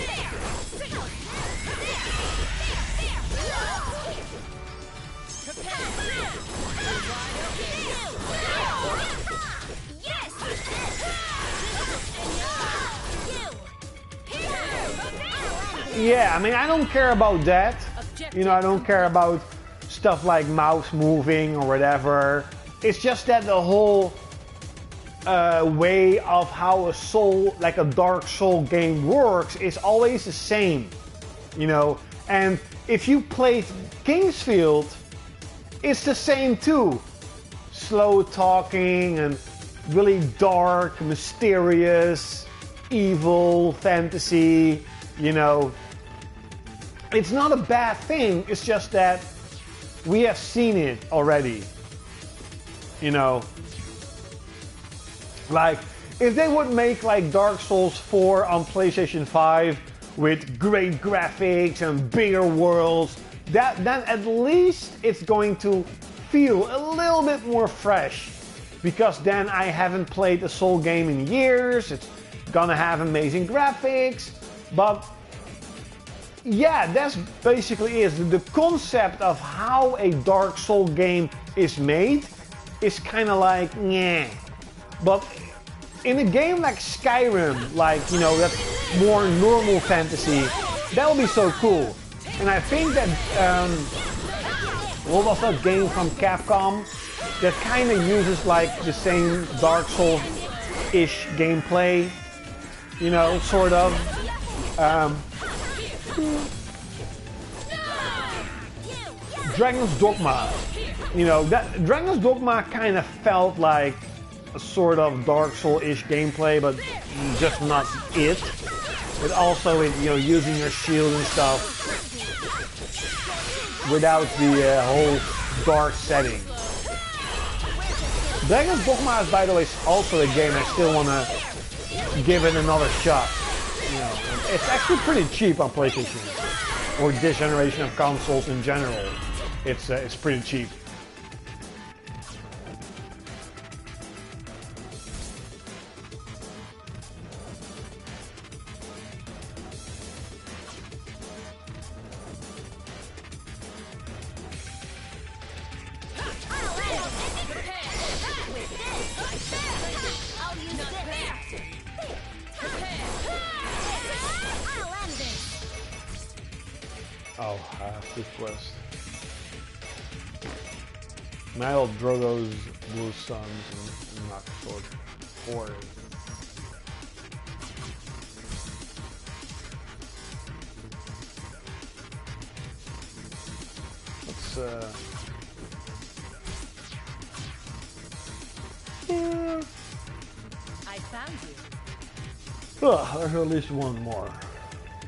Yeah, I mean, I don't care about that. You know, I don't care about stuff like mouse moving or whatever. It's just that the whole way of how a Soul, like a Dark Soul game works is always the same, you know. And if you played Kingsfield, it's the same too. Slow talking and really dark, mysterious, evil, fantasy, you know. It's not a bad thing, it's just that we have seen it already, you know. Like, if they would make like Dark Souls 4 on PlayStation 5 with great graphics and bigger worlds, then at least it's going to feel a little bit more fresh. Because then I haven't played a Soul game in years, it's gonna have amazing graphics, but yeah, that's basically it. The concept of how a Dark Soul game is made is kind of like, yeah. But in a game like Skyrim, like, you know, that's more normal fantasy, that would be so cool. And I think that, what was that game from Capcom that kind of uses like the same Dark Souls-ish gameplay, you know, sort of. Dragon's Dogma, you know, that Dragon's Dogma kind of felt like a sort of Dark Soul-ish gameplay, but just not it. But also, you know, using your shield and stuff without the whole dark setting. Dragon's Dogma is, by the way, also a game I still want to give it another shot. You know, it's actually pretty cheap on PlayStation, or this generation of consoles in general. It's pretty cheap. Oh, this quest. Niall Drogo's Blue Suns and not short for it. Let's I found you. there's at least one more.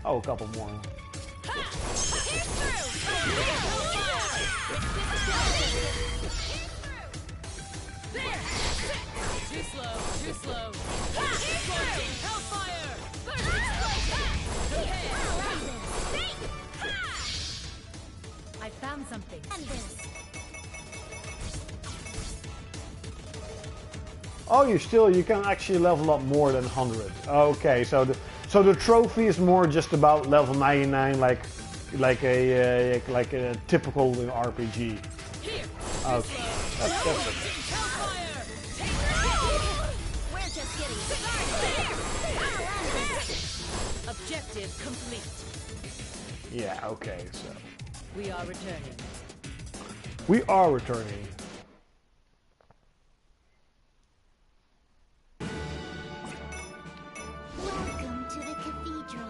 Oh, a couple more. Too slow, too slow. Hellfire! Oh, you can actually level up more than 100. Okay, so the trophy is more just about level 99, like a typical RPG. Here. Okay, that's it. Hellfire. Take We're just getting started. Objective complete. Yeah. Okay. So We are returning. we are returning. Welcome to the cathedral.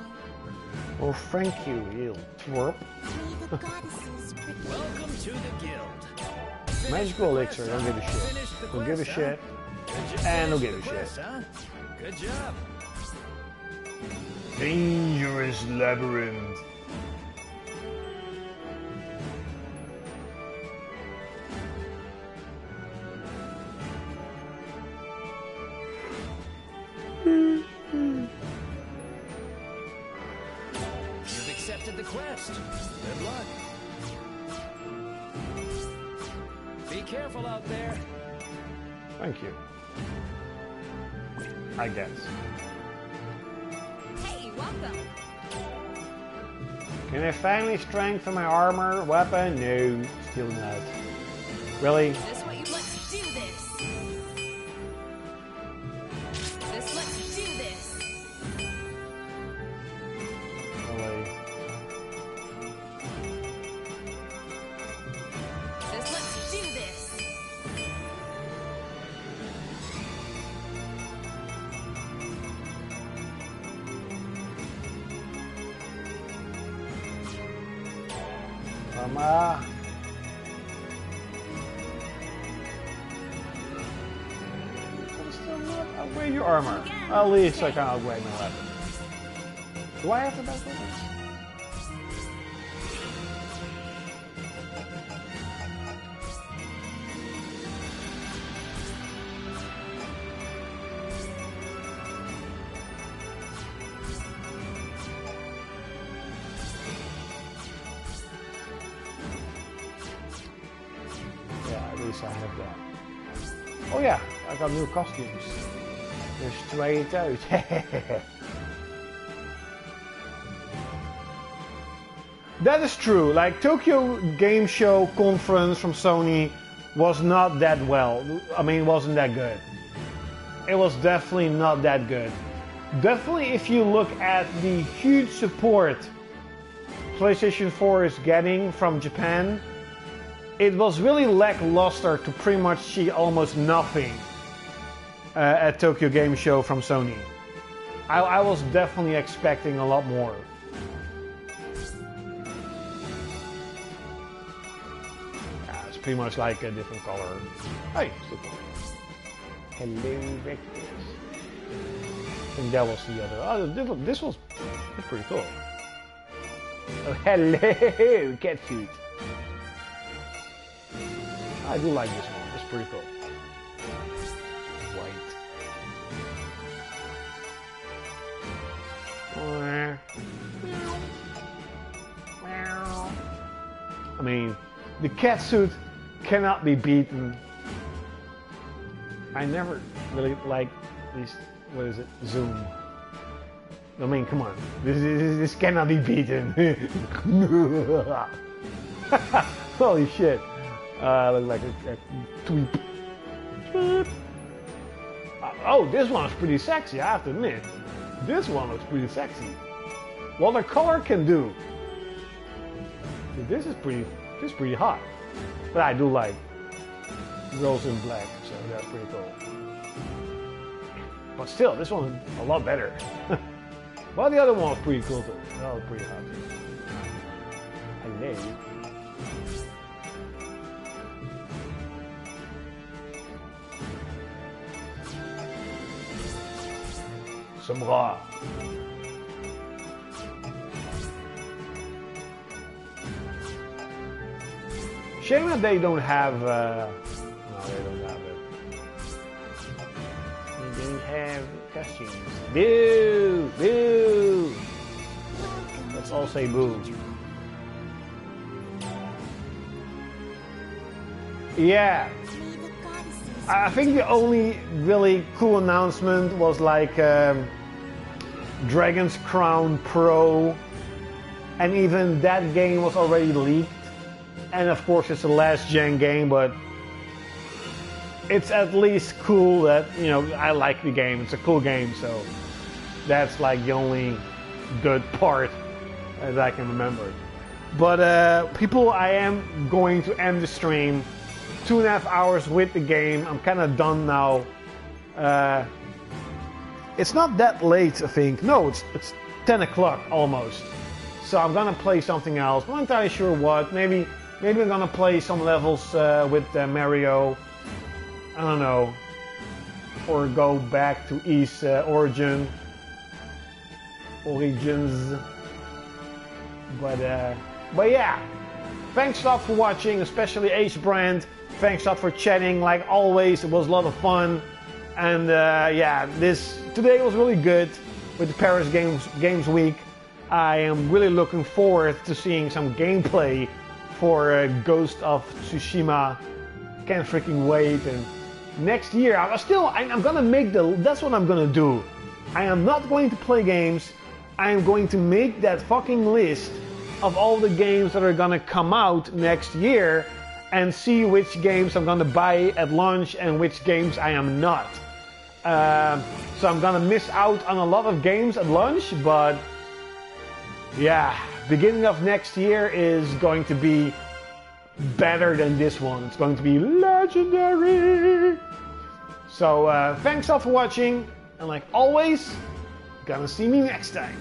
Oh, thank you, you twerp. May the goddesses protect. Welcome to the guild. Magical elixir. Don't give a shit. Don't give a shit. And don't give a shit. Huh? Good job. Dangerous labyrinth. You've accepted the quest. Good luck. Be careful out there. Thank you. I guess. Hey, welcome. Can I finally strengthen my armor weapon? No, still not. Really? This what you let's do this. Let's do this. Really? Let's do this. Mama. I'm still not upgrade your armor. At least I can upgrade my weapon. Do I have the best weapons? Yeah, at least I have that. Oh yeah, I got new costumes. They're straight out. That is true. Like Tokyo Game Show conference from Sony was not that well. I mean, it wasn't that good. It was definitely not that good. Definitely, if you look at the huge support PlayStation 4 is getting from Japan, it was really lackluster to pretty much see almost nothing at Tokyo Game Show from Sony. I was definitely expecting a lot more. Yeah, it's pretty much like a different color. Hey, still cool. Hello, Vectors. I think that was the other. Oh, this was pretty cool. Oh, hello, cat suit. I do like this one. It's pretty cool. White. I mean, the cat suit cannot be beaten. I never really like these. What is it? Zoom. I mean, come on. This cannot be beaten. Holy shit. I look like a tweep. Tweep. Oh, this one's pretty sexy, I have to admit. This one looks pretty sexy. What the color can do. This is pretty hot. But I do like girls in black, so that's pretty cool. But still, this one's a lot better. Well, the other one was pretty cool too. That was pretty hot too. Hello. Some raw. Shame that they don't have. No, they don't have it. They don't have costumes. Boo! Boo! Let's all say boo. Yeah. May the goddesses I think the only really cool announcement was like Dragon's Crown Pro, and even that game was already leaked. And of course it's a last gen game, but it's at least cool that, you know, I like the game. It's a cool game, so that's like the only good part that I can remember. But people, I am going to end the stream. 2.5 hours with the game. I'm kind of done now. It's not that late, I think. No, it's 10 o'clock almost. So I'm gonna play something else. I'm not entirely sure what. Maybe I'm gonna play some levels with Mario. I don't know. Or go back to East Origins. But yeah. Thanks a lot for watching, especially Ace Brand. Thanks a lot for chatting. Like always, it was a lot of fun. And yeah, today was really good with the Paris Games Week. I am really looking forward to seeing some gameplay for Ghost of Tsushima. Can't freaking wait. And next year, I'm gonna make that's what I'm gonna do. I am not going to play games. I am going to make that fucking list of all the games that are gonna come out next year and see which games I'm gonna buy at launch and which games I am not. So I'm gonna miss out on a lot of games at launch, but yeah, beginning of next year is going to be better than this one. It's going to be legendary. So thanks all for watching, and like always, gonna see me next time.